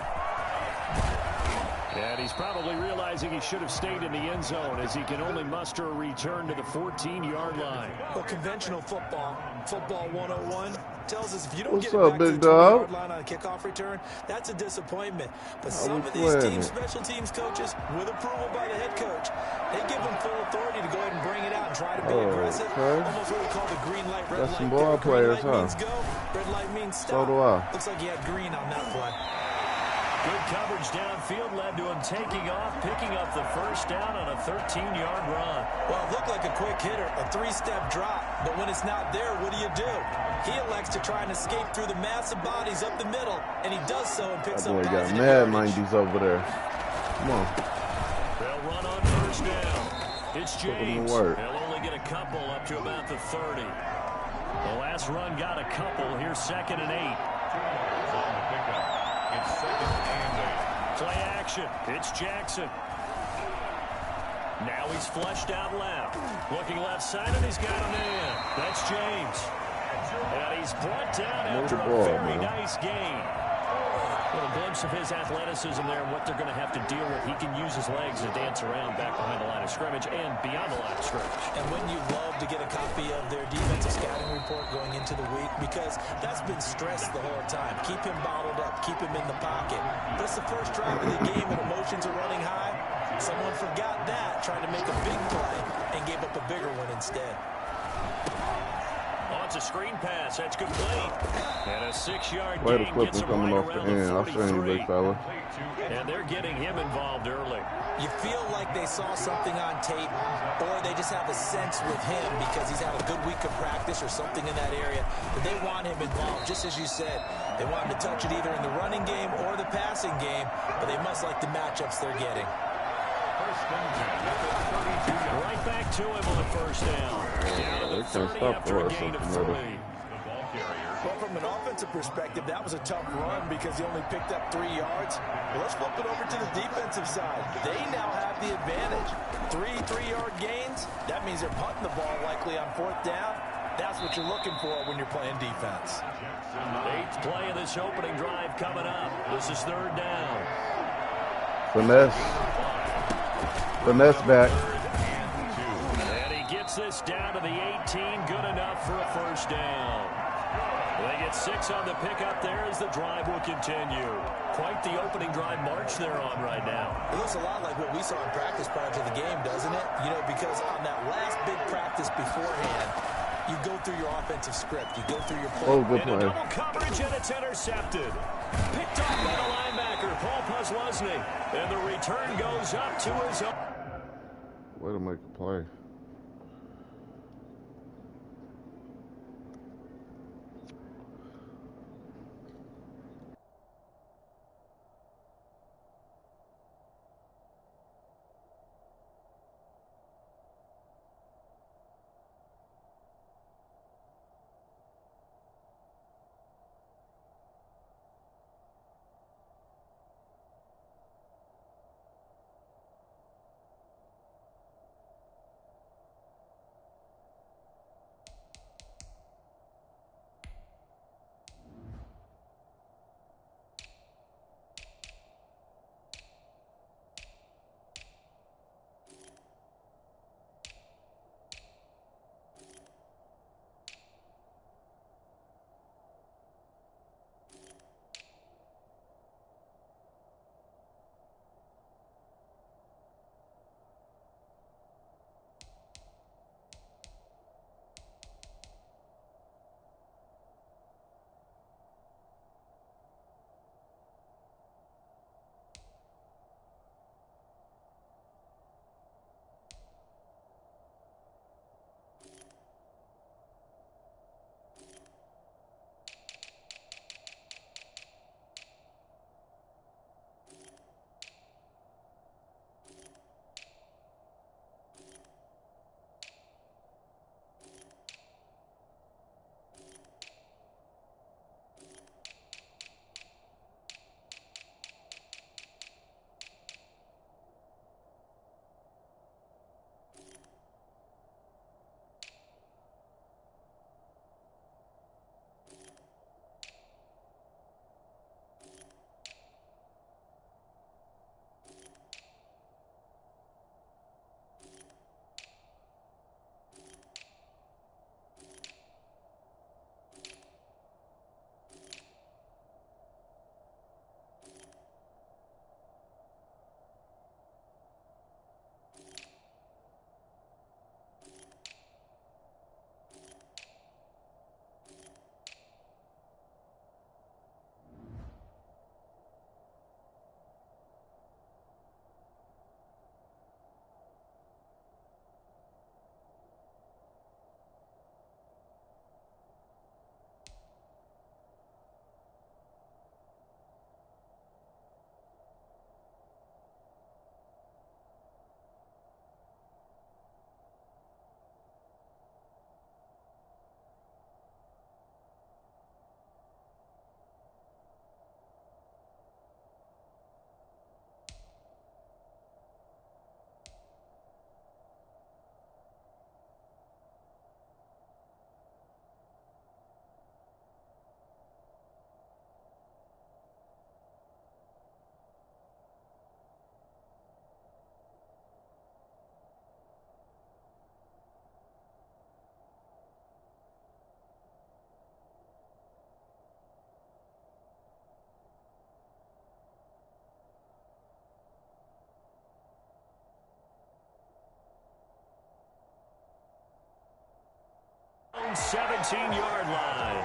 And he's probably realizing he should have stayed in the end zone as he can only muster a return to the 14-yard line. Well, conventional football 101, tells us if you don't What's get up, it back to big the dog? 20-yard line on a kickoff return, that's a disappointment. But some of these special teams coaches, with approval by the head coach, they give them full authority to go ahead and bring it out and try to be aggressive. Almost what we call the green light, red light. Some ball players, green light means go, red light means stop. So do I. Looks like he had green on that play. Good coverage downfield led to him taking off, picking up the first down on a 13-yard run. Well, it looked like a quick hitter, a 3-step drop. But when it's not there, what do? He elects to try and escape through the massive bodies up the middle, and he does so and picks up That boy got positive mad yardage. 90s over there. Come on. They'll run on first down. It's James. They'll only get a couple up to about the 30. The last run got a couple. Here's 2nd and 8. On the pickup. It's 2nd and 8. Play action. It's Jackson. Now he's flushed out left. Looking left side, and he's got a man. That's James. And he's brought down after a very nice gain. A little glimpse of his athleticism there and what they're going to have to deal with. He can use his legs to dance around back behind the line of scrimmage and beyond the line of scrimmage. And wouldn't you love to get a copy of their defensive scouting report going into the week? Because that's been stressed the whole time. Keep him bottled up. Keep him in the pocket. But it's the first drive of the game and emotions are running high. Someone forgot that, tried to make a big play, and gave up a bigger one instead. Oh, it's a screen pass. That's complete. And a 6-yard Way to gain clip gets him him coming right off the around end. I'll the show you, 43. big fella. And they're getting him involved early. You feel like they saw something on tape, or they just have a sense with him because he's had a good week of practice or something in that area, but they want him involved, just as you said. They want him to touch it either in the running game or the passing game, but they must like the matchups they're getting. Right back to him on the first down. Down to the 30 after a gain of 3. Well, from an offensive perspective, that was a tough run because he only picked up 3 yards. Well, let's flip it over to the defensive side. They now have the advantage. 3-3-yard gains. That means they're punting the ball likely on 4th down. That's what you're looking for when you're playing defense. 8th play of this opening drive coming up. This is 3rd down. Finesse back. And he gets this down to the 18. Good enough for a first down. They get 6 on the pickup there as the drive will continue. Quite the opening drive march they're on right now. It looks a lot like what we saw in practice prior to the game, doesn't it? You know, because on that last big practice beforehand, you go through your offensive script. You go through your play. Oh, good play. Double coverage, and it's intercepted. Picked off by the linebacker, Paul Posluszny. And the return goes up to his own. Way to make a play. own 17-yard line.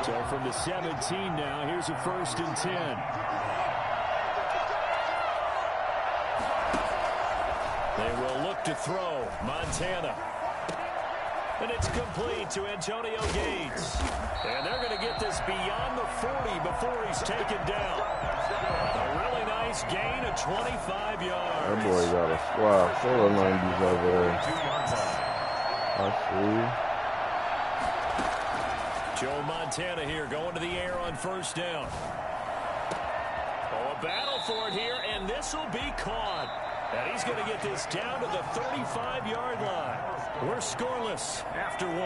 So from the 17 now, here's a 1st and 10. They will look to throw. Montana. And it's complete to Antonio Gates. And they're going to get this beyond the 40 before he's taken down. A really nice gain of 25 yards. That boy got a squad full of 90s over there. I see. Joe Montana here going to the air on 1st down. Oh, a battle for it here, and this will be caught. And he's going to get this down to the 35-yard line. We're scoreless after 1.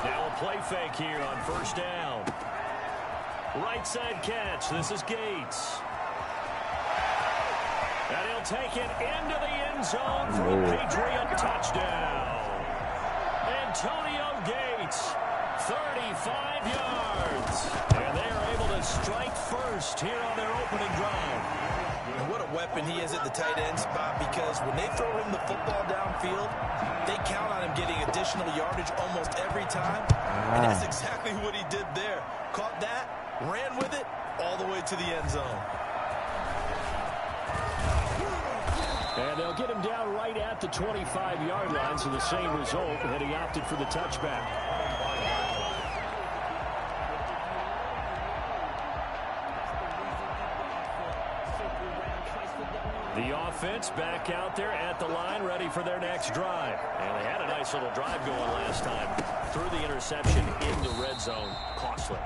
Now a play fake here on 1st down. Right side catch. This is Gates. And he'll take it into the end zone for a Patriot touchdown. Antonio Gates, 35 yards. And they are able to strike first here on their opening drive. And what a weapon he is at the tight end spot, because when they throw him the football downfield, they count on him getting additional yardage almost every time. And that's exactly what he did there. Caught that, ran with it, all the way to the end zone. And they'll get him down right at the 25-yard line, so the same result, and he opted for the touchback. The offense back out there at the line, ready for their next drive. And they had a nice little drive going last time. Threw the interception in the red zone. Costly.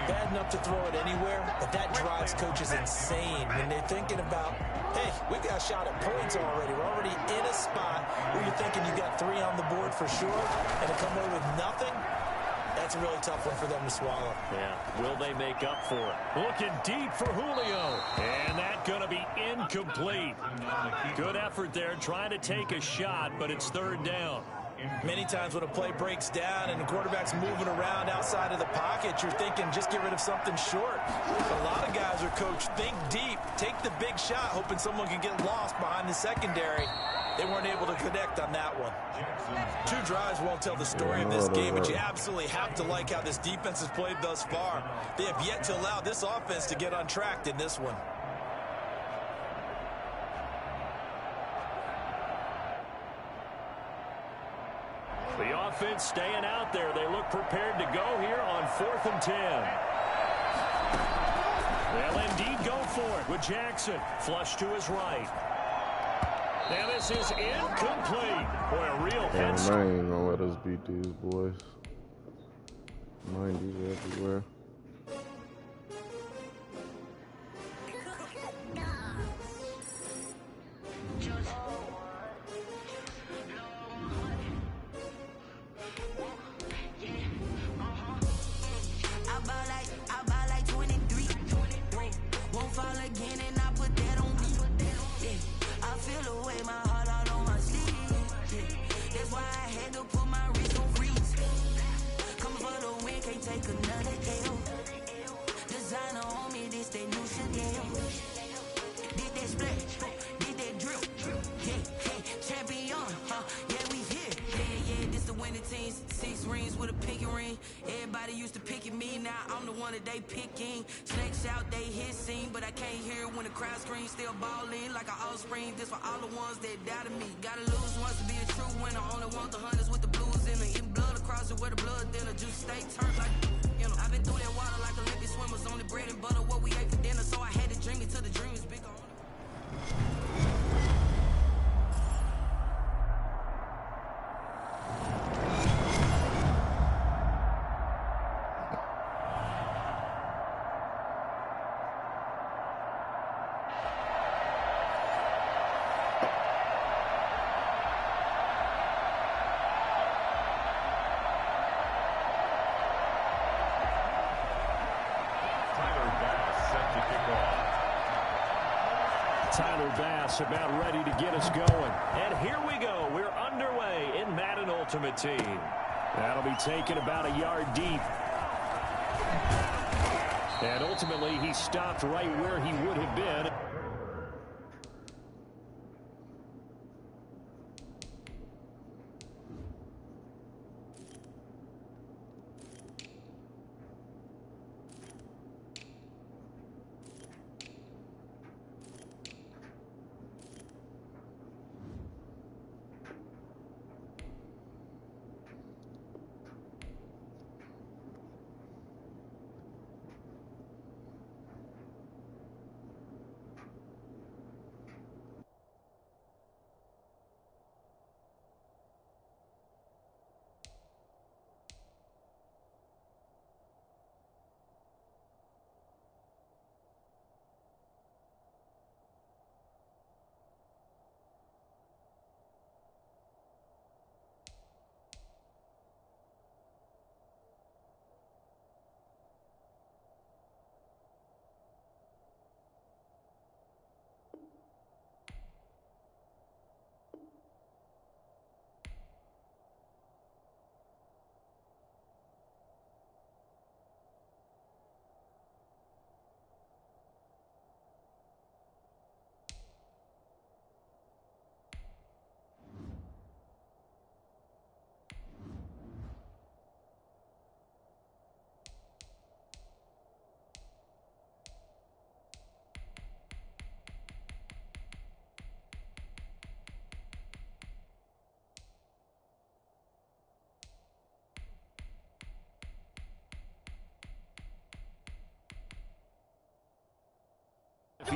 Bad enough to throw it anywhere, but that drives coaches insane when they're thinking about, hey, we got a shot at points already. We're already in a spot where you're thinking you got 3 on the board for sure, and to come away with nothing, that's a really tough one for them to swallow. Yeah, will they make up for it? Looking deep for Julio. And that's going to be incomplete. Good effort there, trying to take a shot, but it's third down. Many times when a play breaks down and the quarterback's moving around outside of the pocket, you're thinking just get rid of something short. But a lot of guys are coached, think deep, take the big shot, hoping someone can get lost behind the secondary. They weren't able to connect on that one. 2 drives won't tell the story of this game, but you absolutely have to like how this defense has played thus far. They have yet to allow this offense to get untracked in this one. The offense staying out there. They look prepared to go here on 4th and 10. They'll indeed go for it with Jackson. Flush to his right. Now this is incomplete. Boy, a real head start. Man, ain't gonna let us beat these boys. 90s everywhere. I buy like 23. Won't fall again and I put that on me. Yeah. I feel away my heart out on my sleeve. Yeah. That's why I had to put my wrist on freeze. Come for the win, can't take another L. Designer on me, this that new Chanel. Did that splash, did that drip. Yeah, champion, yeah, we here. Yeah, this the winning team. 6 rings with a pinky ring. Everybody used to pick at me, now I'm the one that they picking. Snakes out, they hissing, but I can't hear when the crowd screams. Still balling like an offspring. This for all the ones that doubted me. Gotta lose once to be a true winner. Only want the hunters with the blues in it. Eating blood across it where the blood dinner. Juice stay turned like, you know. I've been through that water like Olympic swimmers. Only bread and butter, what we ate for dinner. So I had to dream it till the dream is big on. Tyler Bass about ready to get us going. And here we go. We're underway in Madden Ultimate Team. That'll be taken about a yard deep. And ultimately, he stopped right where he would have been.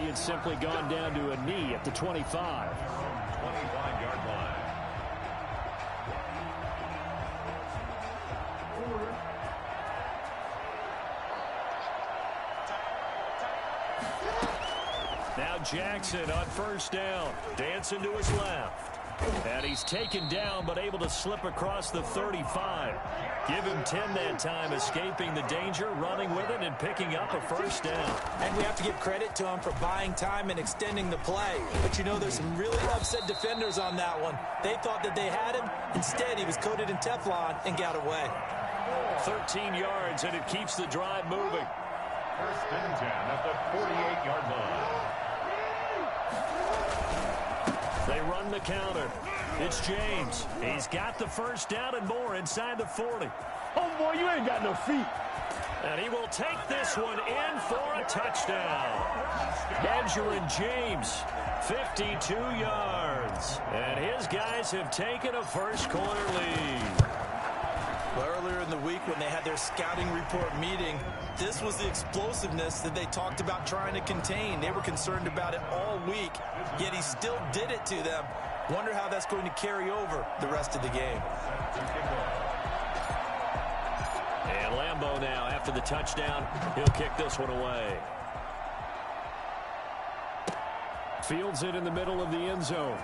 had simply gone down to a knee at the 25. 25-yard line. Now Jackson on first down, dancing to his left. And he's taken down but able to slip across the 35. Give him 10 that time, escaping the danger, running with it, and picking up a first down. And we have to give credit to him for buying time and extending the play. But you know, there's some really upset defenders on that one. They thought that they had him. Instead, he was coated in Teflon and got away. 13 yards, and it keeps the drive moving. First and 10 at the 48-yard line. They run the counter. It's James. He's got the first down and more inside the 40. Oh, boy, you ain't got no feet. And he will take this one in for a touchdown. Benjamin James, 52 yards. And his guys have taken a first-quarter lead. Well, earlier in the week when they had their scouting report meeting, this was the explosiveness that they talked about trying to contain. They were concerned about it all week, yet he still did it to them. Wonder how that's going to carry over the rest of the game. And Lambeau now, after the touchdown, he'll kick this one away. Fields it in the middle of the end zone.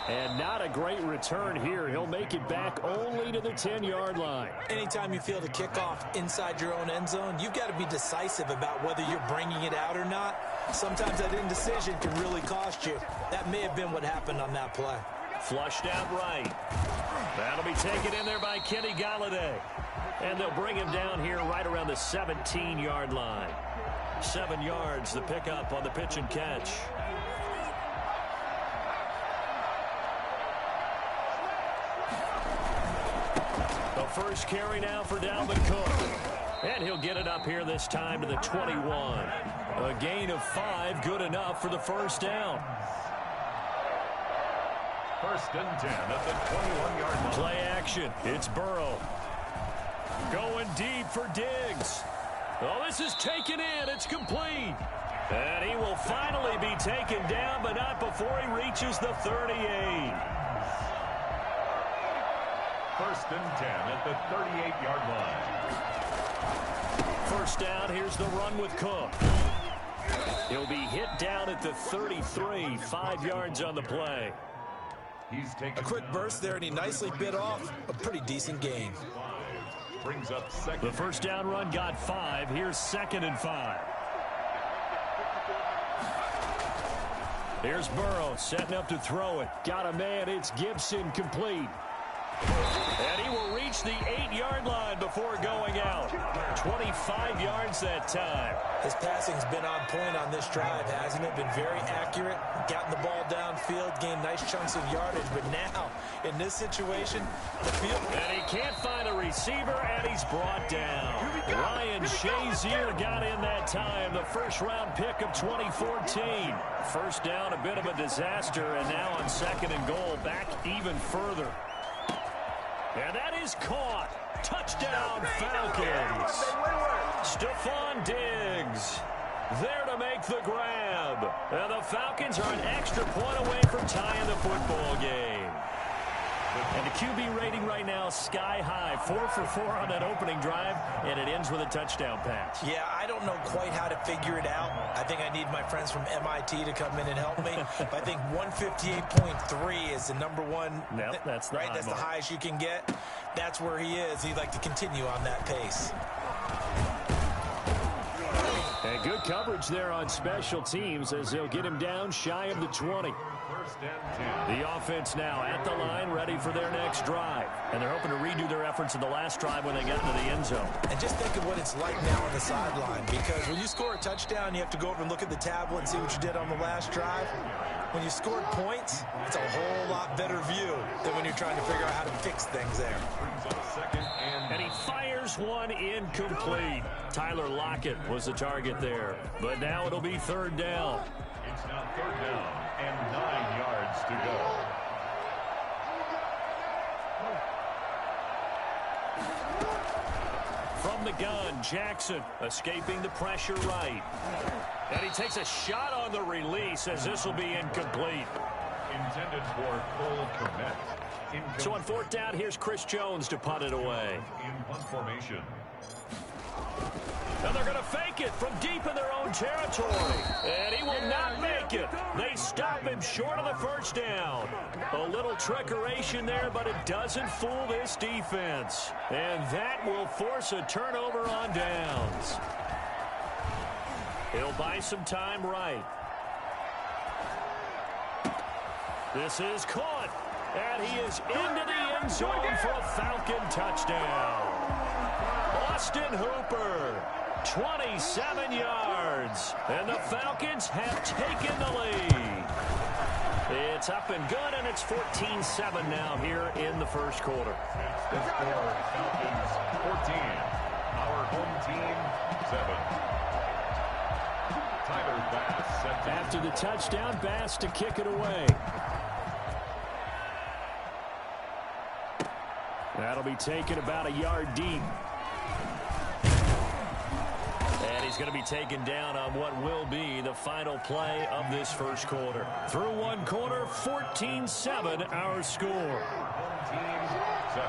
And not a great return here. He'll make it back only to the 10-yard line. Anytime you field a kickoff inside your own end zone, you've got to be decisive about whether you're bringing it out or not. Sometimes that indecision can really cost you. That may have been what happened on that play. Flushed out right. That'll be taken in there by Kenny Golladay. And they'll bring him down here right around the 17-yard line. 7 yards, the pickup on the pitch and catch. First carry now for Dalvin Cook. And he'll get it up here this time to the 21. A gain of 5, good enough for the first down. First and 10 at the 21-yard line. Play action. It's Burrow. Going deep for Diggs. Oh, this is taken in. It's complete. And he will finally be taken down, but not before he reaches the 38. First and 10 at the 38-yard line. First down, here's the run with Cook. He'll be hit down at the 33, 5 yards on the play. He's taken a quick burst there, and he nicely bit off a pretty decent gain. Brings up second. The first down run got 5. Here's 2nd and 5. Here's Burrow setting up to throw it. Got a man. It's Gibson, complete. And he will reach the 8-yard line before going out. 25 yards that time. His passing's been on point on this drive, hasn't it? Been very accurate, gotten the ball downfield, gained nice chunks of yardage. But now, in this situation, the field... And he can't find a receiver, and he's brought down. Ryan Shazier got in that time, the first-round pick of 2014. First down, a bit of a disaster, and now on 2nd and goal, back even further. And that is caught. Touchdown, Falcons. Stephon Diggs there to make the grab. And the Falcons are an extra point away from tying the football game. And the QB rating right now, sky high. 4 for 4 on that opening drive, and it ends with a touchdown pass. Yeah, I don't know quite how to figure it out. I think I need my friends from MIT to come in and help me. But I think 158.3 is the number one. Yep, that's the right. high That's mark. the highest you can get. That's where he is. He'd like to continue on that pace. And good coverage there on special teams as they'll get him down shy of the 20. First and 10. The offense now at the line, ready for their next drive. And they're hoping to redo their efforts in the last drive when they got into the end zone. And just think of what it's like now on the sideline, because when you score a touchdown, you have to go over and look at the tablet and see what you did on the last drive. When you scored points, it's a whole lot better view than when you're trying to figure out how to fix things there. Brings up second And he fires one incomplete. Tyler Lockett was the target there. But now it'll be 3rd down. It's now 3rd down and 9 yards to go. From the gun, Jackson escaping the pressure right. And he takes a shot on the release as this will be incomplete. Intended for Cole Kmet. So on fourth down, here's Chris Jones to punt it away. In punt formation. And they're going to fake it from deep in their own territory. And he will not make it. They stop him short of the first down. A little trickeration there, but it doesn't fool this defense. And that will force a turnover on downs. He'll buy some time right. This is caught. And he is into the end zone for a Falcon touchdown. Austin Hooper, 27 yards. And the Falcons have taken the lead. It's up and good, and it's 14-7 now here in the first quarter. The score, Falcons 14. Our home team, 7. Tyler Bass set after the touchdown, Bass to kick it away. That'll be taken about a yard deep. And he's going to be taken down on what will be the final play of this first quarter. Through one quarter, 14-7 our score. team 7.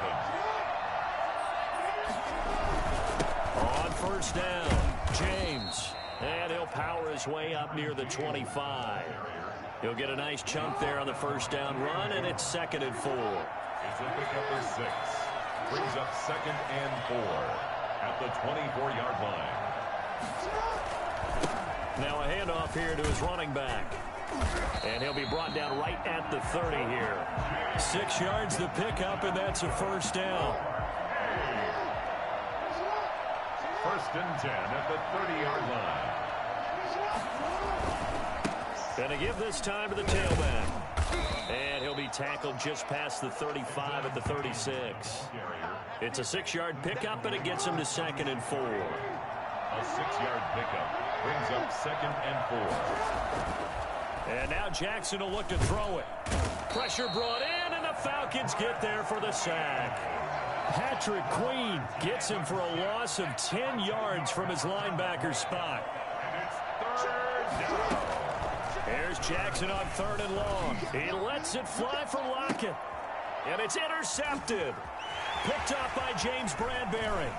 On first down, James. And he'll power his way up near the 25. He'll get a nice chunk there on the first down run, and it's 2nd and 4. It's a pickup of 6. Brings up 2nd and 4 at the 24-yard line. Now a handoff here to his running back. And he'll be brought down right at the 30 here. 6 yards the pickup, and that's a first down. 1st and 10 at the 30-yard line. Gonna give this time to the tailback. And he'll be tackled just past the 35 at the 36. It's a 6-yard pickup, and it gets him to 2nd and 4. A 6-yard pickup brings up 2nd and 4. And now Jackson will look to throw it. Pressure brought in, and the Falcons get there for the sack. Patrick Queen gets him for a loss of 10 yards from his linebacker spot. And it's 3rd down. Here's Jackson on 3rd and long. He lets it fly for Lockett. And it's intercepted. Picked up by James Bradbury.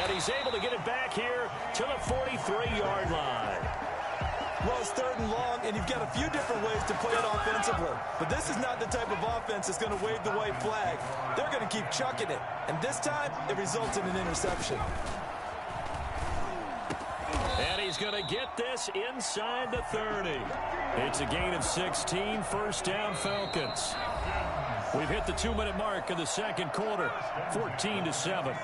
And he's able to get it back here to the 43-yard line. Well, it's 3rd and long, and you've got a few different ways to play it offensively. But this is not the type of offense that's going to wave the white flag. They're going to keep chucking it. And this time, it results in an interception. And he's going to get this inside the 30. It's a gain of 16, first down Falcons. We've hit the 2-minute mark of the second quarter, 14-7.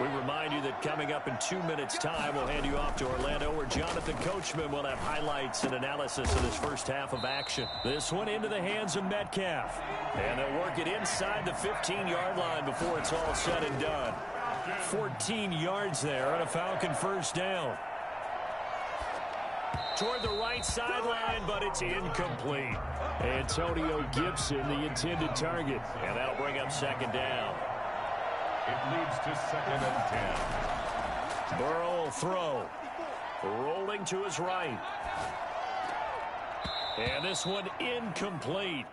We remind you that coming up in 2 minutes' time, we'll hand you off to Orlando, where Jonathan Coachman will have highlights and analysis of this first half of action. This one into the hands of Metcalf. And they'll work it inside the 15-yard line before it's all said and done. 14 yards there and a Falcon first down. Toward the right sideline, but it's incomplete. Antonio Gibson, the intended target. And that'll bring up 2nd down. It leads to 2nd and 10. Burrow will throw. Rolling to his right. And this one incomplete.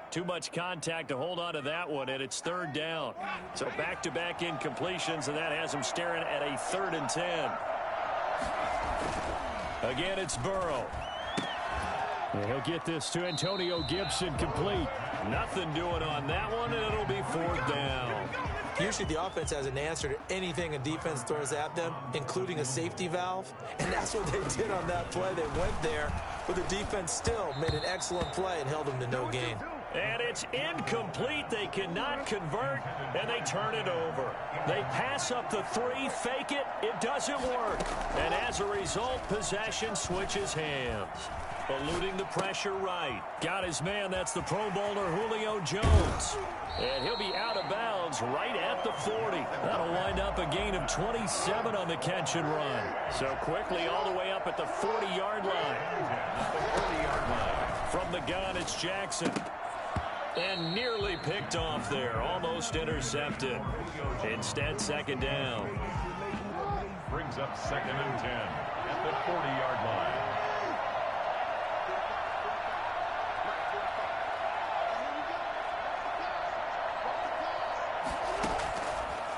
Too much contact to hold on to that one, and it's 3rd down. So back-to-back incompletions, and that has him staring at a 3rd and 10. Again, it's Burrow. And he'll get this to Antonio Gibson complete. Nothing doing on that one, and it'll be 4th down. Usually the offense has an answer to anything a defense throws at them, including a safety valve. And that's what they did on that play. They went there, but the defense still made an excellent play and held them to no gain. And it's incomplete. They cannot convert, and they turn it over. They pass up the 3, fake it. It doesn't work. And as a result, possession switches hands. Eluding the pressure right. Got his man. That's the Pro Bowler Julio Jones. And he'll be out of bounds right at the 40. That'll wind up a gain of 27 on the catch and run. So quickly all the way up at the 40-yard line. From the gun, it's Jackson. And nearly picked off there. Almost intercepted. Instead, 2nd down. brings up 2nd and 10 at the 40-yard line.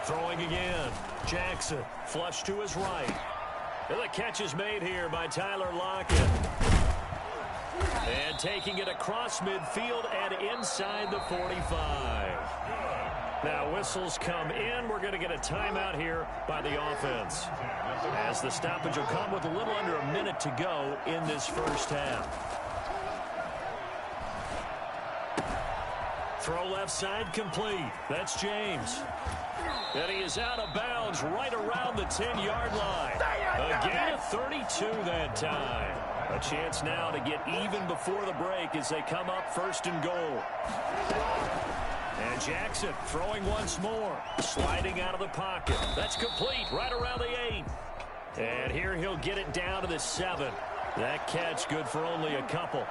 Throwing again. Jackson, flush to his right. And the catch is made here by Tyler Lockett. And taking it across midfield and inside the 45. Now whistles come in. We're going to get a timeout here by the offense, as the stoppage will come with a little under a minute to go in this first half. Throw left side complete. That's James. And he is out of bounds right around the 10-yard line. Again, 32 that time. A chance now to get even before the break as they come up 1st and goal. And Jackson throwing once more. Sliding out of the pocket. That's complete right around the 8. And here he'll get it down to the 7. That catch good for only a couple.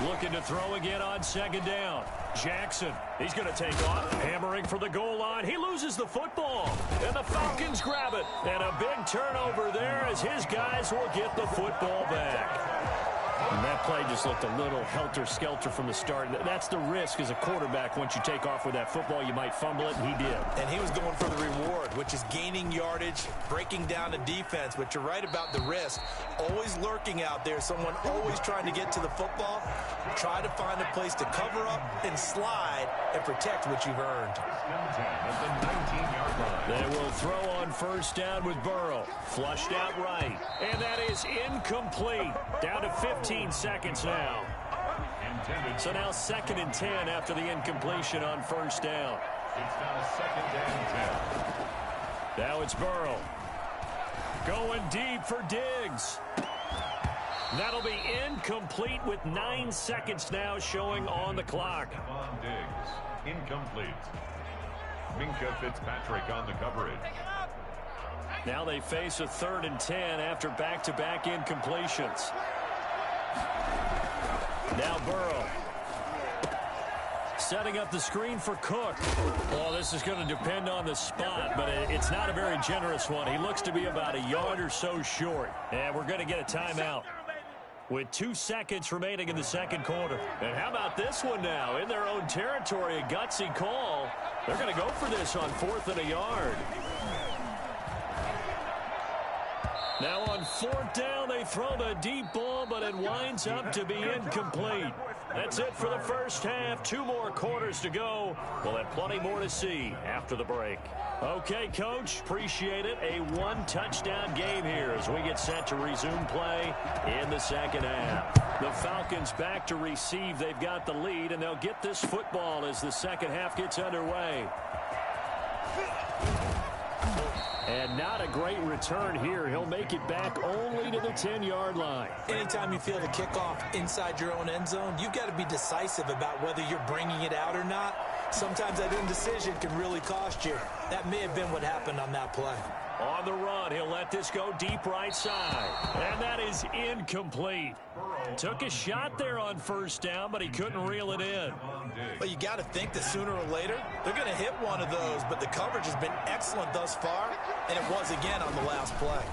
Looking to throw again on 2nd down. Jackson, he's going to take off, hammering for the goal line. He loses the football, and the Falcons grab it. And a big turnover there as his guys will get the football back. And that play just looked a little helter-skelter from the start. That's the risk as a quarterback. Once you take off with that football, you might fumble it, and he did. And he was going for the reward, which is gaining yardage, breaking down the defense. But you're right about the risk. Always lurking out there, someone always trying to get to the football. Try to find a place to cover up and slide and protect what you've earned. They will throw on 1st down with Burrow. Flushed out right. And that is incomplete. Down to 15 seconds now. So now 2nd and 10 after the incompletion on 1st down. It's now 2nd and 10. Now it's Burrow. Going deep for Diggs. That'll be incomplete with 9 seconds now showing on the clock. On Diggs. Incomplete. Minka Fitzpatrick on the coverage. Now they face a 3rd and 10 after back-to-back incompletions. Now Burrow. Setting up the screen for Cook. Well, this is going to depend on the spot, but it's not a very generous one. He looks to be about a yard or so short. And we're going to get a timeout with 2 seconds remaining in the 2nd quarter. And how about this one now? In their own territory, a gutsy call. They're going to go for this on 4th and a yard. Now on 4th down, they throw the deep ball, but it winds up to be incomplete. That's it for the first half. 2 more quarters to go. We'll have plenty more to see after the break. Okay, Coach, appreciate it. A 1-touchdown game here as we get set to resume play in the 2nd half. The Falcons back to receive. They've got the lead, and they'll get this football as the 2nd half gets underway. And not a great return here. He'll make it back only to the 10-yard line. Anytime you feel the kickoff inside your own end zone, you've got to be decisive about whether you're bringing it out or not. Sometimes that indecision can really cost you. That may have been what happened on that play. On the run, he'll let this go deep right side. And that is incomplete. Took a shot there on 1st down, but he couldn't reel it in. But you got to think that sooner or later, they're going to hit one of those. But the coverage has been excellent thus far, and it was again on the last play.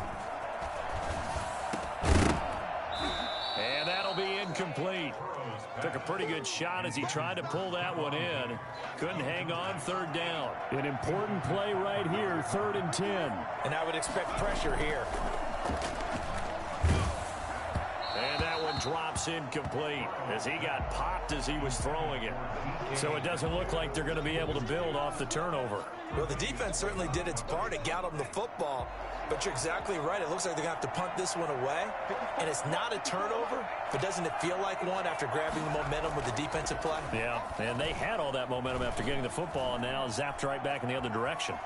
And that'll be incomplete. Took a pretty good shot as he tried to pull that one in. Couldn't hang on 3rd down. An important play right here, 3rd and 10. And I would expect pressure here. And that one drops incomplete as he got popped as he was throwing it. So it doesn't look like they're going to be able to build off the turnover. Well, the defense certainly did its part. It got them the football. But you're exactly right. It looks like they're going to have to punt this one away. And it's not a turnover, but doesn't it feel like one after grabbing the momentum with the defensive play? Yeah, and they had all that momentum after getting the football, and now zapped right back in the other direction.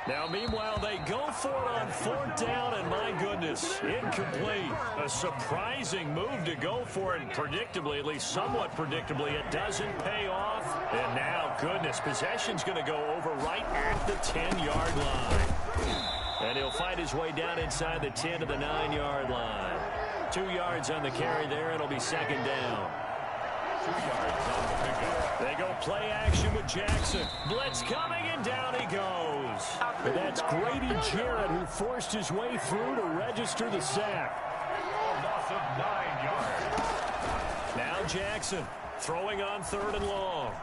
Now, meanwhile, they go for it on 4th down, and my goodness, incomplete. A surprising move to go for it, and predictably, at least somewhat predictably, it doesn't pay off. And now, goodness, possession's going to go over right at the 10-yard line. And he'll fight his way down inside the 10 to the 9-yard line. 2 yards on the carry there, it'll be 2nd down. yards on the pickup. They go play action with Jackson. Blitz coming, and down he goes. And that's Grady Jarrett who forced his way through to register the sack. A loss of 9 yards. Now Jackson throwing on 3rd and long.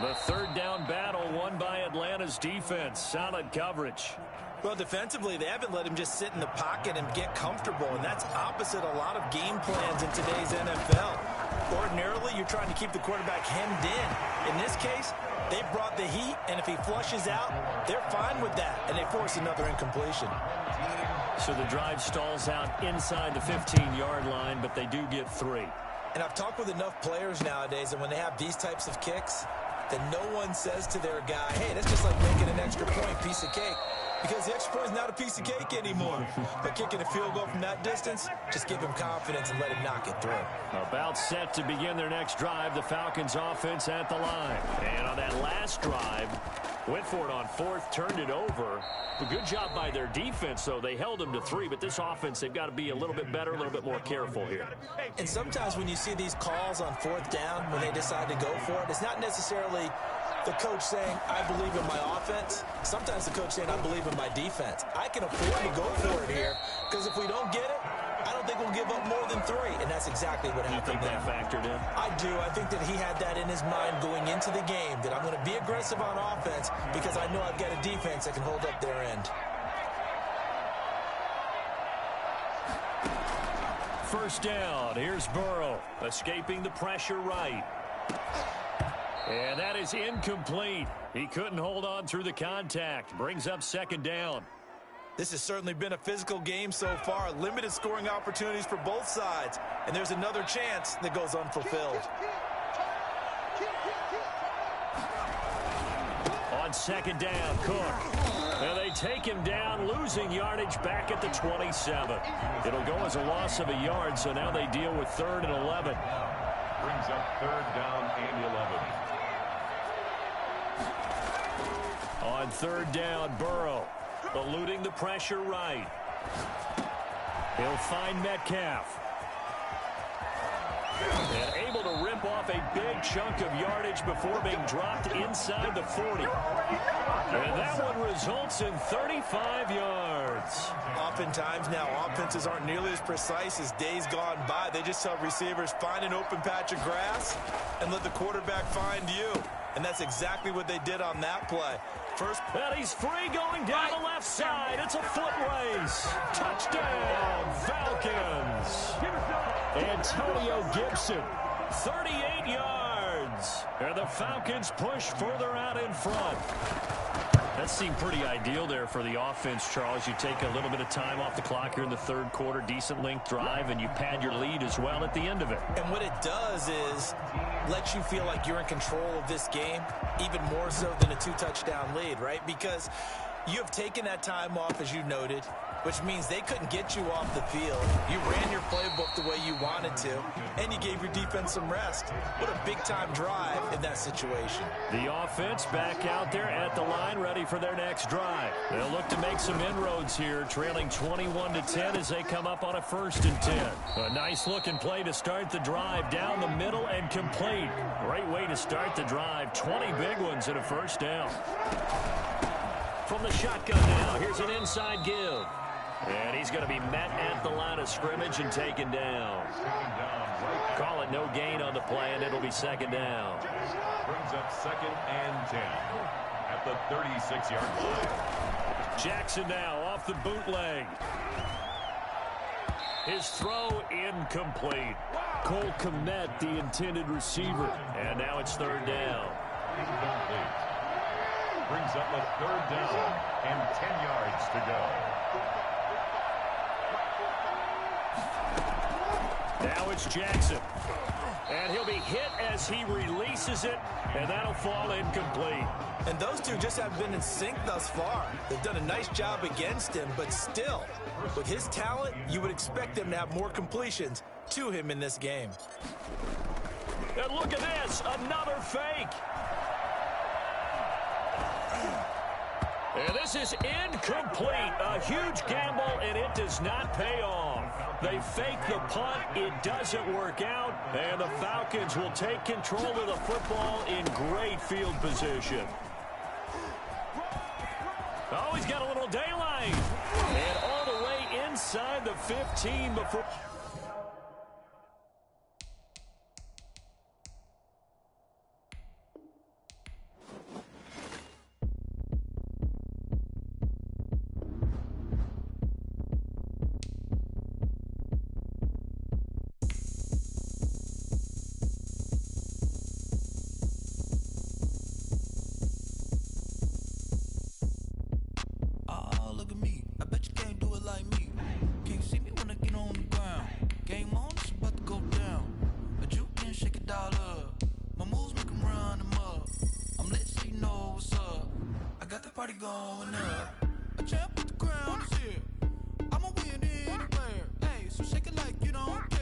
The 3rd down battle won by Atlanta's defense. Solid coverage. Well, defensively, they haven't let him just sit in the pocket and get comfortable, and that's opposite a lot of game plans in today's NFL. Ordinarily, you're trying to keep the quarterback hemmed in. In this case, they brought the heat, and if he flushes out, they're fine with that, and they force another incompletion. So the drive stalls out inside the 15-yard line, but they do get 3. And I've talked with enough players nowadays, and when they have these types of kicks, then no one says to their guy, hey, that's just like making an extra point, piece of cake. Because the extra point is not a piece of cake anymore. But kicking a field goal from that distance, just give him confidence and let him knock it through. About set to begin their next drive, the Falcons offense at the line. And on that last drive, went for it on 4th, turned it over. A good job by their defense, though. They held them to 3, but this offense, they've got to be a little bit better, a little bit more careful here. And sometimes when you see these calls on 4th down, when they decide to go for it, it's not necessarily the coach saying, I believe in my offense. Sometimes the coach saying, I believe in my defense. I can afford to go for it here, because if we don't get it, I don't think we'll give up more than 3. And that's exactly what happened. You think that factored in? I do. I think that he had that in his mind going into the game, that I'm going to be aggressive on offense because I know I've got a defense that can hold up their end. First down. Here's Burrow, escaping the pressure right. And that is incomplete. He couldn't hold on through the contact. Brings up 2nd down. This has certainly been a physical game so far. Limited scoring opportunities for both sides. And there's another chance that goes unfulfilled. On 2nd down, Cook. And they take him down, losing yardage back at the 27. It'll go as a loss of a yard, so now they deal with 3rd and 11. Brings up 3rd down and 11. On 3rd down, Burrow, eluding the pressure right. He'll find Metcalf. And able to rip off a big chunk of yardage before being dropped inside the 40. And that one results in 35 yards. Oftentimes now, offenses aren't nearly as precise as days gone by. They just help receivers find an open patch of grass and let the quarterback find you. And that's exactly what they did on that play. And he's free going down the left side. It's a foot race. Touchdown, Falcons. Antonio Gibson, 38 yards. And the Falcons push further out in front. That seemed pretty ideal there for the offense, Charles. You take a little bit of time off the clock here in the 3rd quarter, decent length drive, and you pad your lead as well at the end of it. And what it does is let you feel like you're in control of this game, even more so than a 2-touchdown lead, right? Because you have taken that time off, as you noted, which means they couldn't get you off the field. You ran your playbook the way you wanted to, and you gave your defense some rest. What a big-time drive in that situation. The offense back out there at the line, ready for their next drive. They'll look to make some inroads here, trailing 21-10 as they come up on a 1st and 10. A nice-looking play to start the drive down the middle and complete. Great way to start the drive. 20 big ones and a 1st down. From the shotgun now, here's an inside give. And he's going to be met at the line of scrimmage and taken down. Call it no gain on the play, and it'll be 2nd down. Brings up 2nd and 10 at the 36-yard line. Jackson now off the bootleg. His throw incomplete. Cole Kmet, the intended receiver. And now it's 3rd down. Incomplete. Brings up a 3rd down and 10 yards to go. Now it's Jackson. And he'll be hit as he releases it, and that'll fall incomplete. And those two just haven't been in sync thus far. They've done a nice job against him, but still, with his talent, you would expect them to have more completions to him in this game. And look at this, another fake. And this is incomplete. A huge gamble, and it does not pay off. They fake the punt. It doesn't work out. And the Falcons will take control of the football in great field position. Oh, he's got a little daylight. And all the way inside the 15 before... Party going up. A champ with the crown is here. I'ma win anywhere. Hey, so shake it like you don't